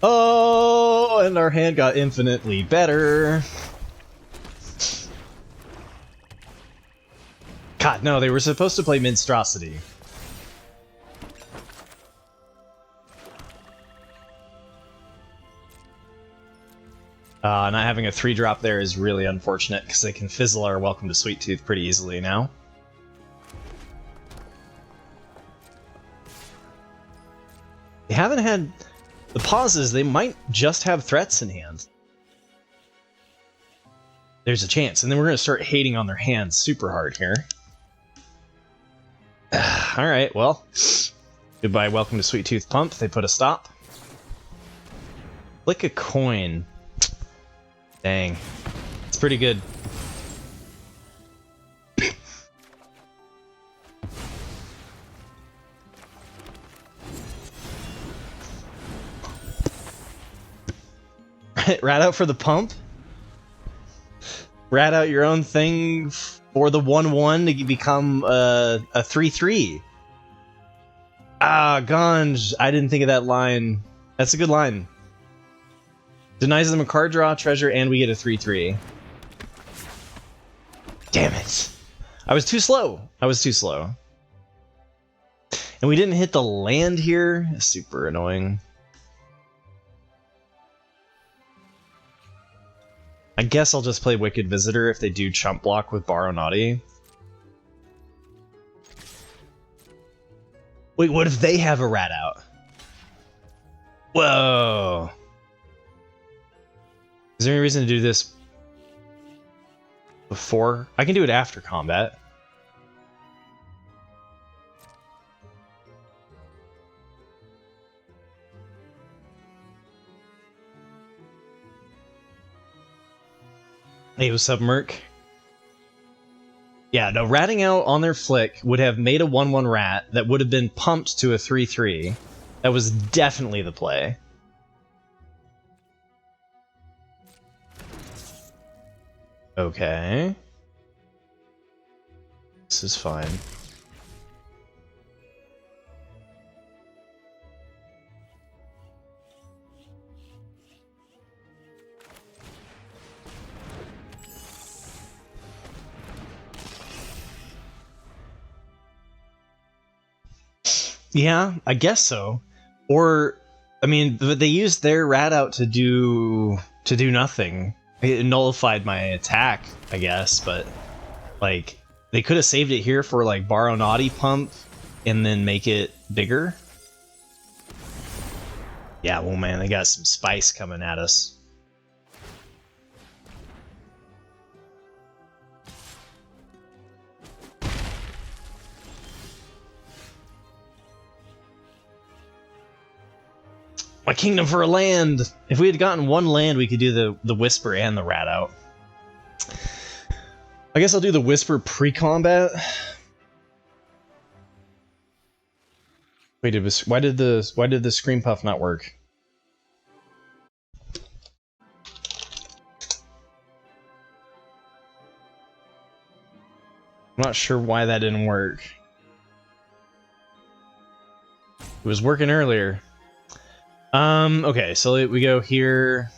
Oh, and our hand got infinitely better. God, no, they were supposed to play Minstrosity. Not having a 3-drop there is really unfortunate, because they can fizzle our Welcome to Sweettooth pretty easily now. They haven't had the pauses, they might just have threats in hand. There's a chance, and then we're going to start hating on their hands super hard here. Alright, well, goodbye Welcome to Sweettooth Pump, they put a stop. Flick a coin. Dang. It's pretty good. Rat out for the pump? Rat out your own thing for the 1/1 to become a 3/3. Ah, Ganj. I didn't think of that line. That's a good line. Denies them a card draw, treasure, and we get a 3/3. Damn it. I was too slow. I was too slow. And we didn't hit the land here. Super annoying. I guess I'll just play Wicked Visitor if they do chump block with Barrow Naughty. Wait, what if they have a rat out? Whoa. Is there any reason to do this before? I can do it after combat. Hey, what's up, Merc? Yeah, no, ratting out on their flick would have made a 1/1 rat that would have been pumped to a 3/3. That was definitely the play. Okay. This is fine. Yeah, I guess so. Or, I mean, they used their rat out to do nothing. It nullified my attack, I guess, but like they could have saved it here for like Barrow Naughty pump and then make it bigger. Yeah, well, man, they got some spice coming at us. My kingdom for a land! If we had gotten one land, we could do the Whisper and the Rat out. I guess I'll do the Whisper pre-combat. Wait, why did the Scream Puff not work? I'm not sure why that didn't work. It was working earlier. Okay, so we go here.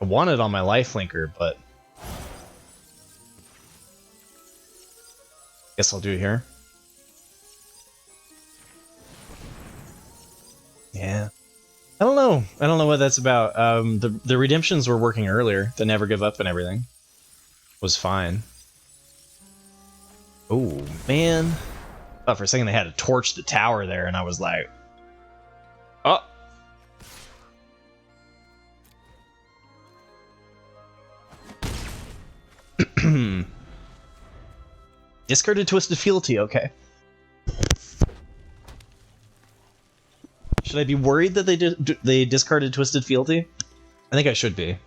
I want it on my lifelinker, but guess I'll do it here. Yeah. I don't know. I don't know what that's about. The redemptions were working earlier. The never give up and everything was fine. Oh, man. I thought for a second they had to torch the tower there, and I was like, oh. Discarded Twisted Fealty, okay. Should I be worried that they discarded Twisted Fealty? I think I should be.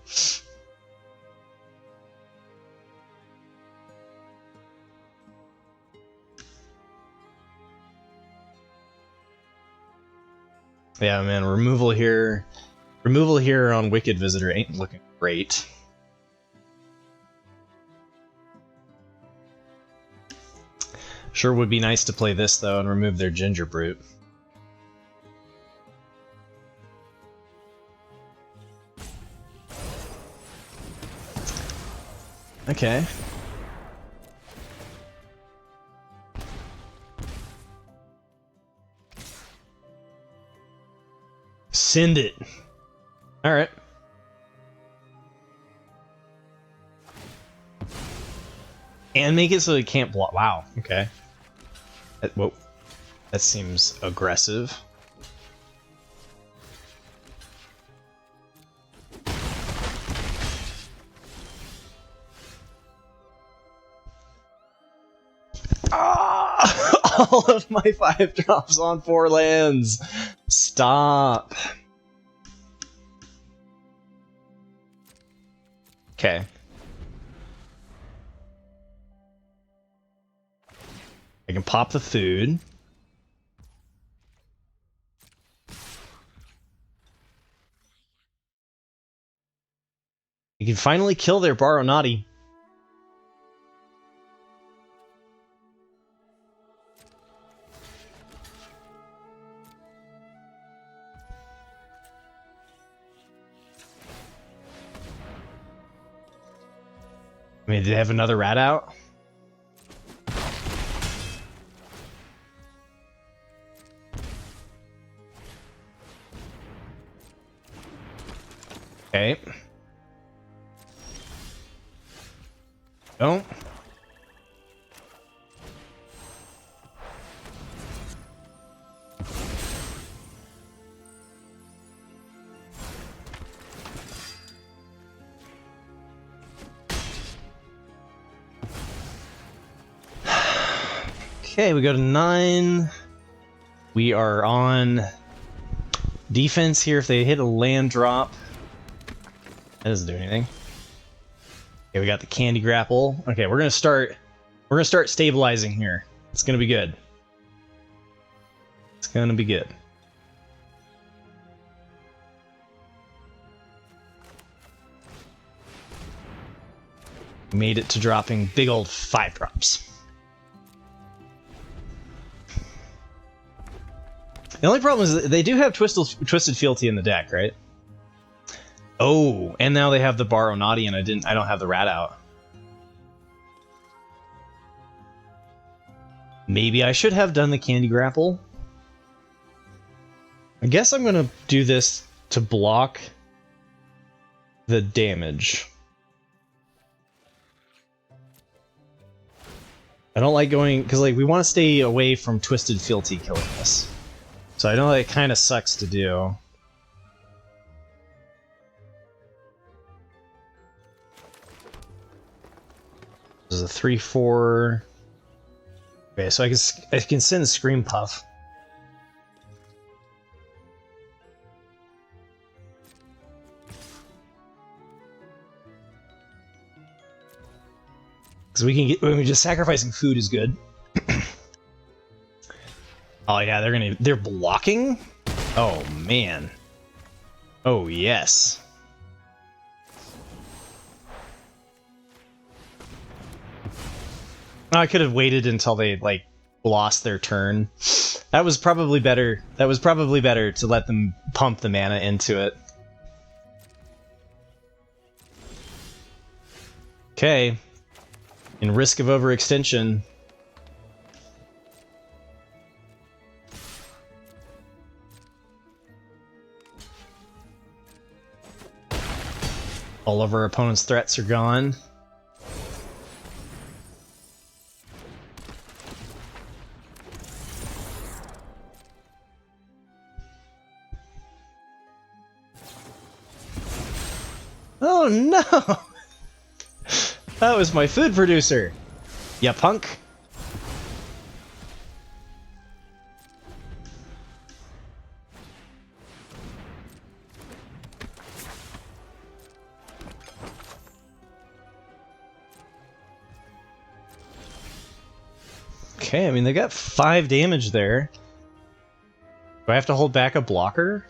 Yeah, man, removal here on Wicked Visitor ain't looking great. Sure would be nice to play this, though, and remove their Ginger Brute. Okay. Send it. Alright. And make it so it can't block. Wow, okay. Whoa. That seems aggressive. Ah! All of my 5 drops on 4 lands. Stop. Okay. I can pop the food. You can finally kill their Barrow Naughty. I mean, did they have another rat out? Okay. Don't. Okay, we go to 9. We are on defense here. If they hit a land drop, that doesn't do anything. Okay, we got the Candy Grapple. Okay, we're gonna start stabilizing here. It's gonna be good. It's gonna be good. Made it to dropping big old 5 drops. The only problem is that they do have Twisted Fealty in the deck, right? Oh, and now they have the Barrow Naughty, and I don't have the rat out. Maybe I should have done the Candy Grapple. I guess I'm gonna do this to block the damage. I don't like going, because like we want to stay away from Twisted Fealty killing us. So I know that it kind of sucks to do. This is a 3/4. Okay, so I can send Scream Puff. Because we can get, when we just sacrificing food is good. Oh yeah, they're blocking? Oh man. Oh yes. I could have waited until they like lost their turn. That was probably better. That was probably better to let them pump the mana into it. Okay. In risk of overextension. All of our opponent's threats are gone. Oh no! That was my food producer! Ya punk! Okay, I mean, they got 5 damage there. Do I have to hold back a blocker?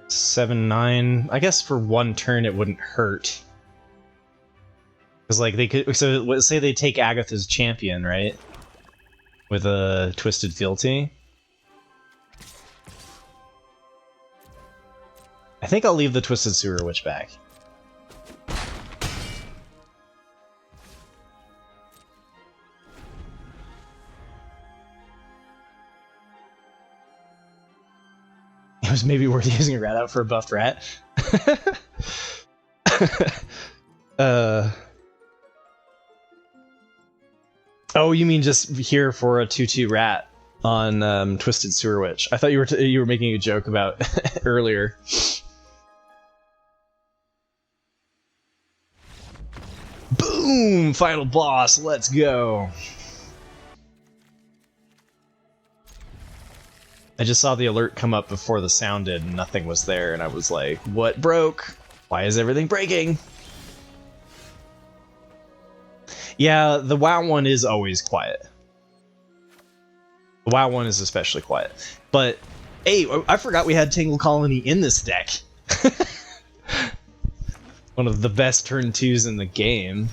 7/9. I guess for one turn it wouldn't hurt. Because, like, they could. So, let's say they take Agatha's champion, right? With a Twisted Fealty. I think I'll leave the Twisted Sewer Witch back. It was maybe worth using a rat out for a buffed rat. Oh, you mean just here for a 2/2 rat on Twisted Sewer Witch? I thought you were making a joke about earlier. Boom! Final boss. Let's go. I just saw the alert come up before the sound did, and nothing was there, and I was like, what broke? Why is everything breaking? Yeah, the WoW one is always quiet. The WoW one is especially quiet. But, hey, I forgot we had Tangle Colony in this deck. One of the best turn 2s in the game.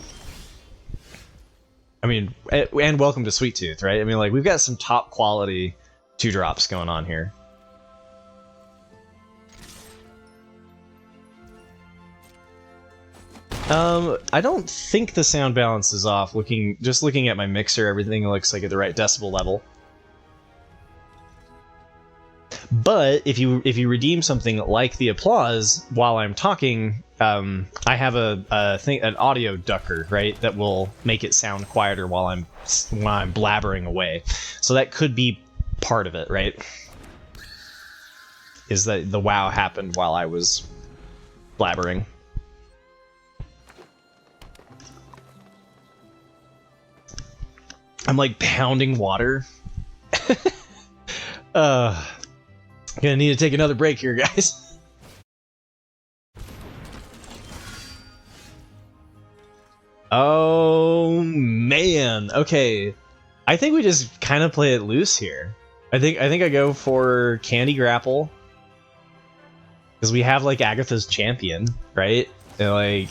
I mean, and welcome to Sweettooth, right? I mean, like, we've got some top quality 2-drops going on here. I don't think the sound balance is off. Just looking at my mixer, everything looks like at the right decibel level. But if you redeem something like the applause while I'm talking, I have an audio ducker, right, that will make it sound quieter while I'm blabbering away. So that could be part of it, right? Is that the WoW happened while I was blabbering. I'm like pounding water. Gonna need to take another break here, guys. Oh man. Okay. I think we just kind of play it loose here. I think I go for Candy Grapple. Because we have like Agatha's champion, right? And like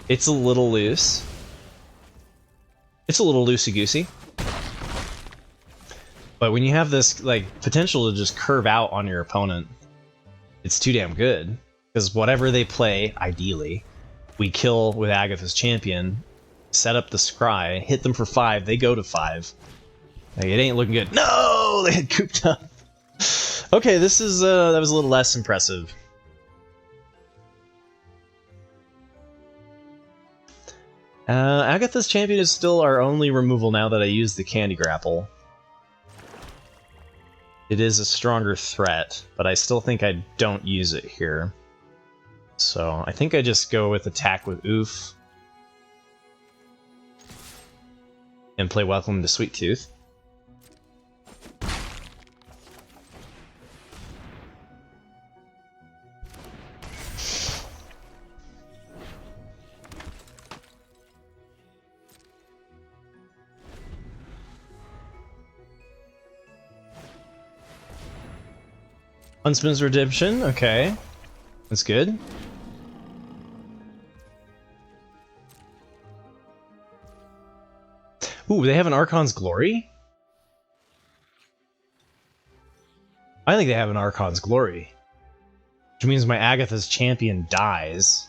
it's a little loose. It's a little loosey-goosey. But when you have this like potential to just curve out on your opponent, it's too damn good. Because whatever they play, ideally, we kill with Agatha's champion, set up the scry, hit them for 5, they go to 5. Like, it ain't looking good. No! They had cooped up. Okay, this is, that was a little less impressive. Agatha's Champion is still our only removal now that I use the Candy Grapple. It is a stronger threat, but I still think I don't use it here. So I think I just go with attack with Oof. And play Welcome to Sweettooth. Huntsman's Redemption, okay. That's good. Ooh, they have an Archon's Glory? I think they have an Archon's Glory. Which means my Agatha's Champion dies.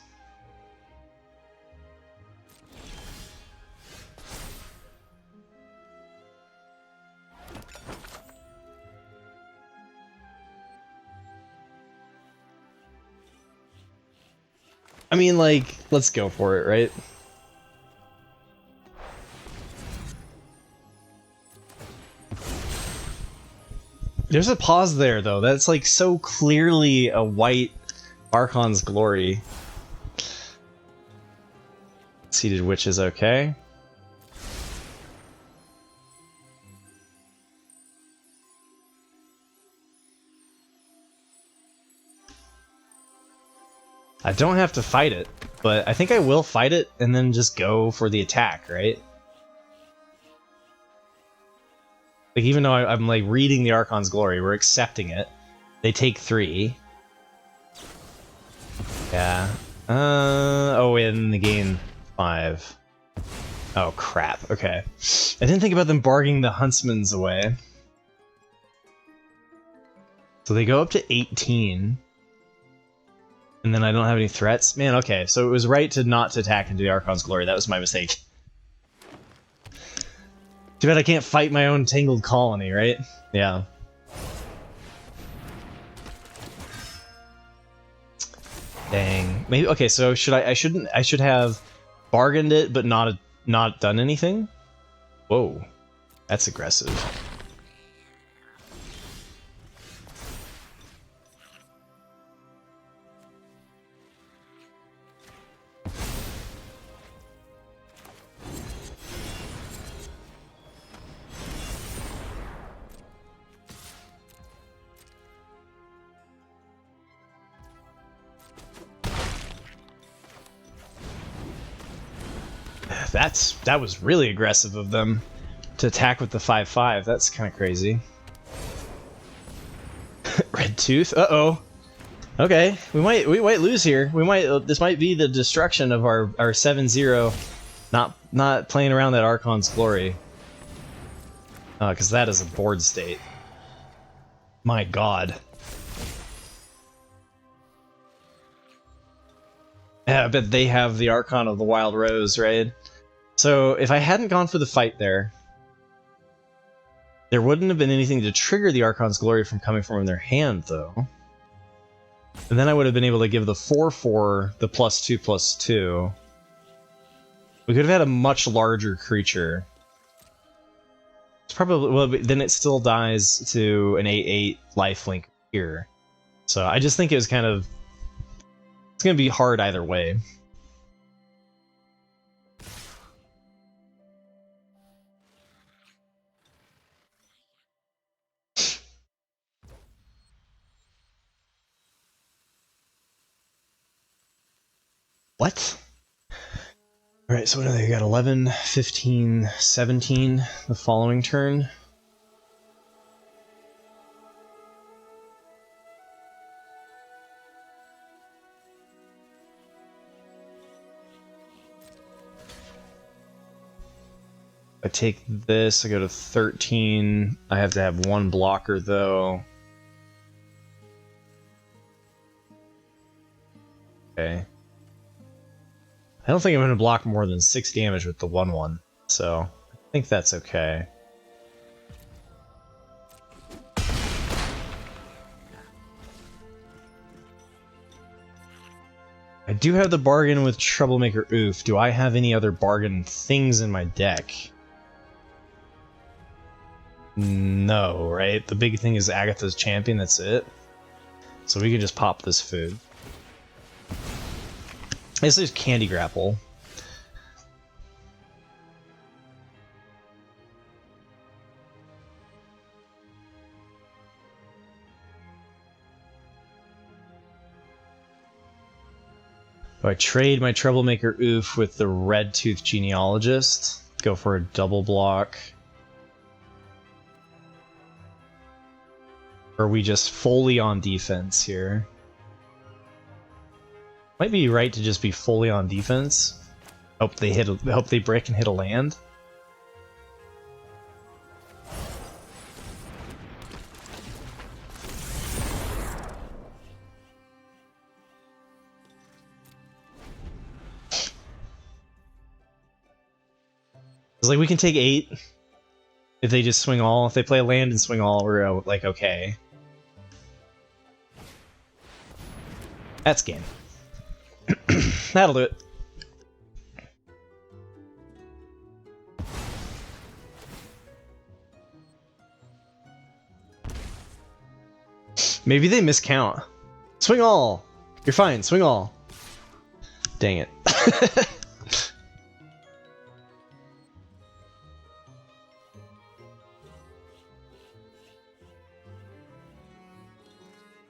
I mean, like, let's go for it, right? There's a pause there, though. That's, like, so clearly a white Archon's Glory. Seated Witch is okay. I don't have to fight it, but I think I will fight it and then just go for the attack, right? Like, even though I'm like reading the Archon's Glory, we're accepting it. They take 3. Yeah. Oh, and they gain 5. Oh, crap. Okay. I didn't think about them bargaining the Huntsman's away. So they go up to 18. And then I don't have any threats? Man, okay, so it was right to not to attack into the Archon's Glory. That was my mistake. Too bad I can't fight my own Tangled Colony, right? Yeah. Dang. Maybe, okay, so I should have bargained it but not done anything? Whoa. That's aggressive. That was really aggressive of them to attack with the 5/5. That's kind of crazy. Red Tooth. Uh-oh. Okay, we might lose here. This might be the destruction of our 7-0. Not playing around that Archon's Glory. Because that is a board state. My god. Yeah, I bet they have the Archon of the Wild Rose, right? So, if I hadn't gone for the fight there wouldn't have been anything to trigger the Archon's Glory from coming from their hand, though. And then I would have been able to give the 4/4 the +2/+2. We could have had a much larger creature. It's probably, well, then it still dies to an 8/8 lifelink here. So I just think it was kind of, it's going to be hard either way. What? Alright, so what do they got? 11, 15, 17 the following turn? I take this, I go to 13. I have to have one blocker, though. Okay. I don't think I'm going to block more than 6 damage with the 1/1, so I think that's okay. I do have the bargain with Troublemaker Oof. Do I have any other bargain things in my deck? No, right? The big thing is Agatha's Champion, that's it. So we can just pop this food. This is Candy Grapple. Do I trade my Troublemaker Oof with the Red Tooth Genealogist? Go for a double block. Or are we just fully on defense here? Might be right to just be fully on defense. Hope they break and hit a land. It's like we can take 8 if they just swing all. If they play a land and swing all, we're like okay. That's game. That'll do it. Maybe they miscount. Swing all! You're fine, swing all. Dang it.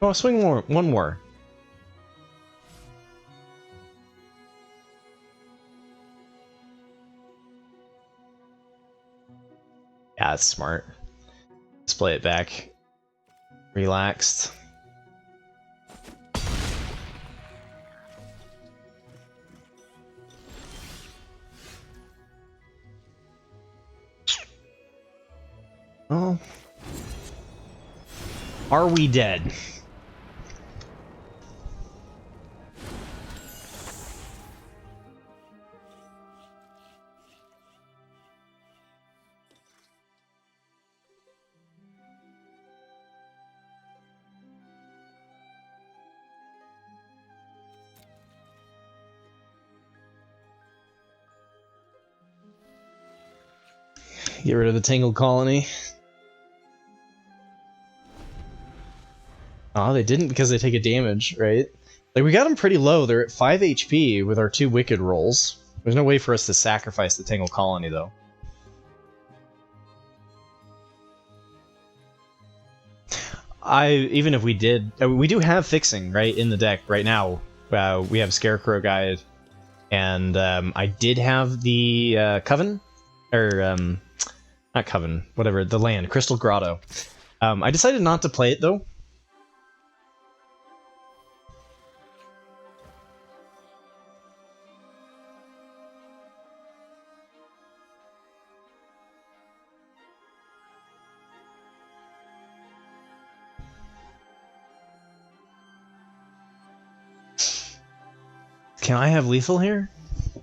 Oh, swing more. One more. Yeah, that's smart. Let's play it back. Relaxed. Oh. Are we dead? Get rid of the Tangled Colony. Oh, they didn't because they take a damage, right? Like, we got them pretty low. They're at 5 HP with our 2 Wicked rolls. There's no way for us to sacrifice the Tangled Colony, though. Even if we did... we do have Fixing, right, in the deck right now. We have Scarecrow Guide. And I did have the Coven? Or, not Coven, whatever, the land, Crystal Grotto. I decided not to play it, though. Can I have lethal here? I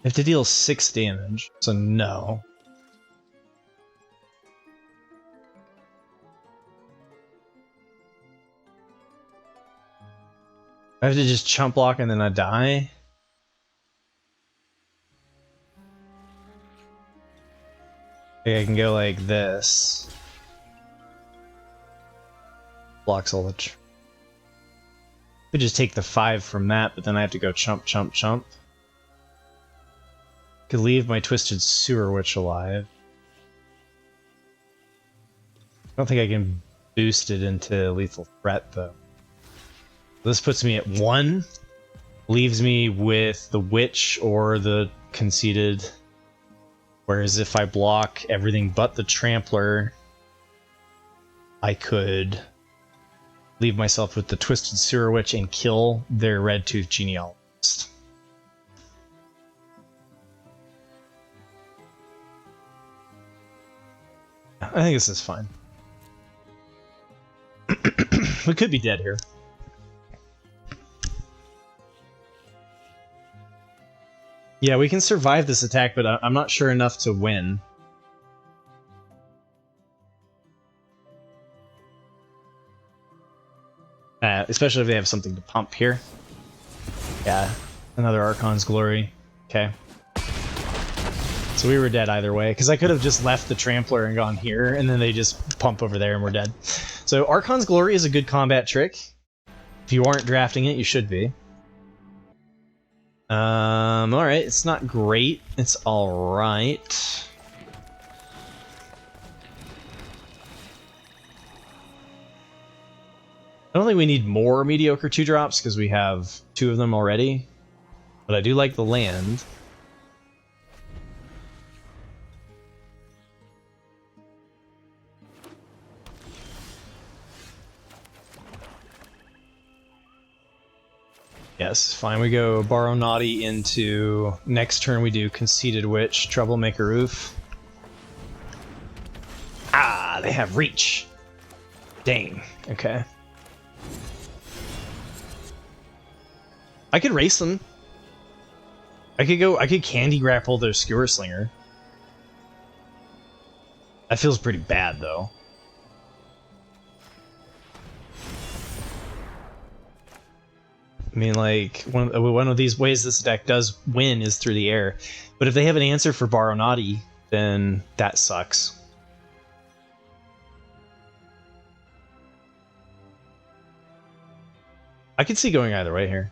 have to deal 6 damage, so no. I have to just chump block and then I die? Okay, I can go like this. Blocks all the... Could just take the 5 from that, but then I have to go chump, chump, chump. Could leave my Twisted Sewer Witch alive. I don't think I can boost it into lethal threat, though. This puts me at 1. Leaves me with the Witch or the Conceited. Whereas if I block everything but the Trampler, I could leave myself with the Twisted Sewer Witch and kill their Red Tooth Genealogist. I think this is fine. We could be dead here. Yeah, we can survive this attack, but I'm not sure enough to win. Especially if they have something to pump here. Yeah, another Archon's Glory. Okay. So we were dead either way, because I could have just left the Trampler and gone here, and then they just pump over there and we're dead. So Archon's Glory is a good combat trick. If you aren't drafting it, you should be. Alright, it's not great. It's alright. I don't think we need more mediocre 2-drops, because we have 2 of them already. But I do like the land. Yes, fine. We go Barrow Naughty into... Next turn we do Conceited Witch, Troublemaker Roof. Ah, they have reach. Dang. Okay. I could race them. I could Candy Grapple their Skewer Slinger. That feels pretty bad, though. I mean, like, one of these ways this deck does win is through the air. But if they have an answer for Barrow Naughty, then that sucks. I could see going either way here.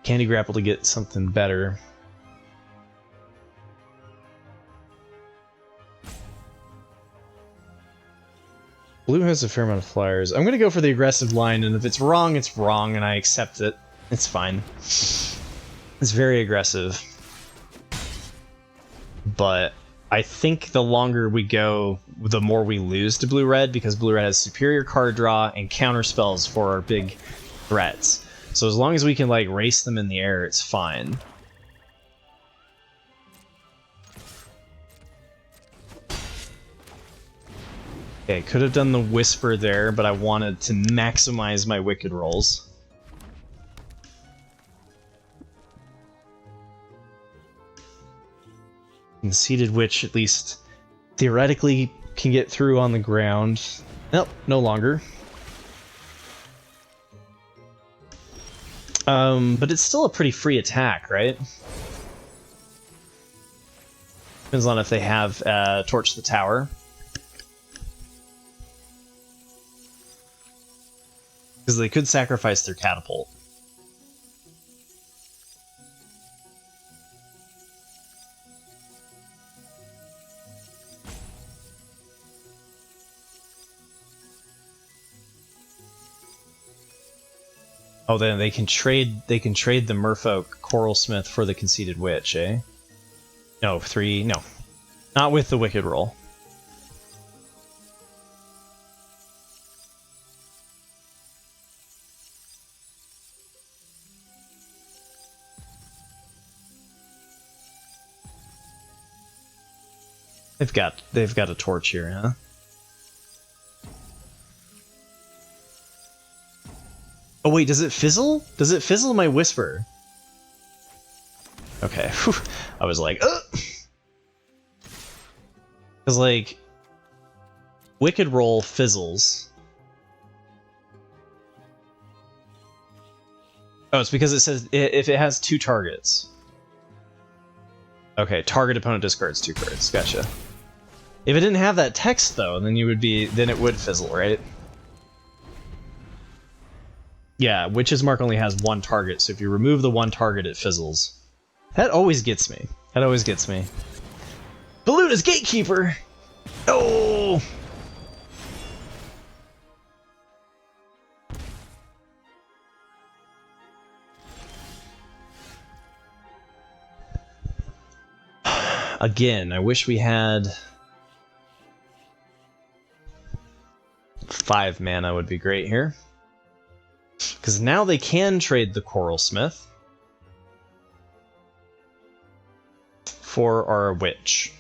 Candy Grapple to get something better. Blue has a fair amount of flyers. I'm gonna go for the aggressive line, and if it's wrong, and I accept it. It's fine. It's very aggressive. But I think the longer we go, the more we lose to blue-red, because blue-red has superior card draw and counter spells for our big threats. So as long as we can, like, race them in the air, it's fine. Okay, could have done the Whisper there, but I wanted to maximize my Wicked rolls. Conceited Witch, at least theoretically, can get through on the ground. Nope, no longer. But it's still a pretty free attack, right? Depends on if they have Torch the Tower. Because they could sacrifice their Catapult. Oh, then they can trade the Merfolk Coralsmith for the Conceited Witch, eh? No, no. Not with the Wicked roll. They've got a torch here, huh? Oh wait, does it fizzle? Does it fizzle my Whisper? Okay, whew. I was like, ugh! Because, like, Wicked Roll fizzles. Oh, it's because it says if it has 2 targets. Okay, target opponent discards 2 cards. Gotcha. If it didn't have that text, though, then it would fizzle, right? Yeah, Witch's Mark only has 1 target, so if you remove the 1 target, it fizzles. That always gets me. That always gets me. Beluda's Gatekeeper! Oh! Again, I wish we had 5 mana would be great here. Because now they can trade the Coralsmith for our Witch.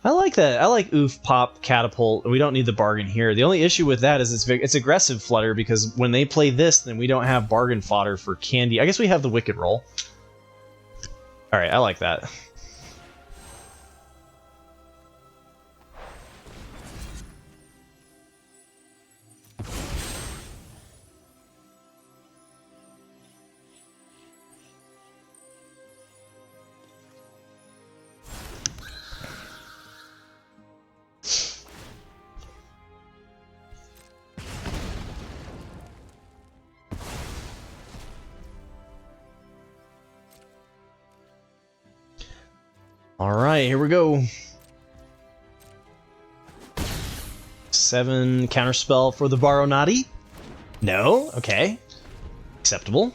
I like that. I like oof, pop, catapult. We don't need the bargain here. The only issue with that is it's aggressive flutter, because when they play this, then we don't have bargain fodder for candy. I guess we have the wicked roll. All right, I like that. Alright, here we go. 7 counterspell for the Barrow Naughty? No? Okay. Acceptable.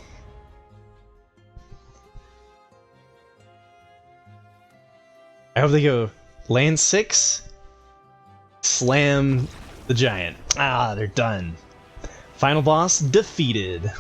I hope they go land 6, slam the giant. Ah, they're done. Final boss defeated.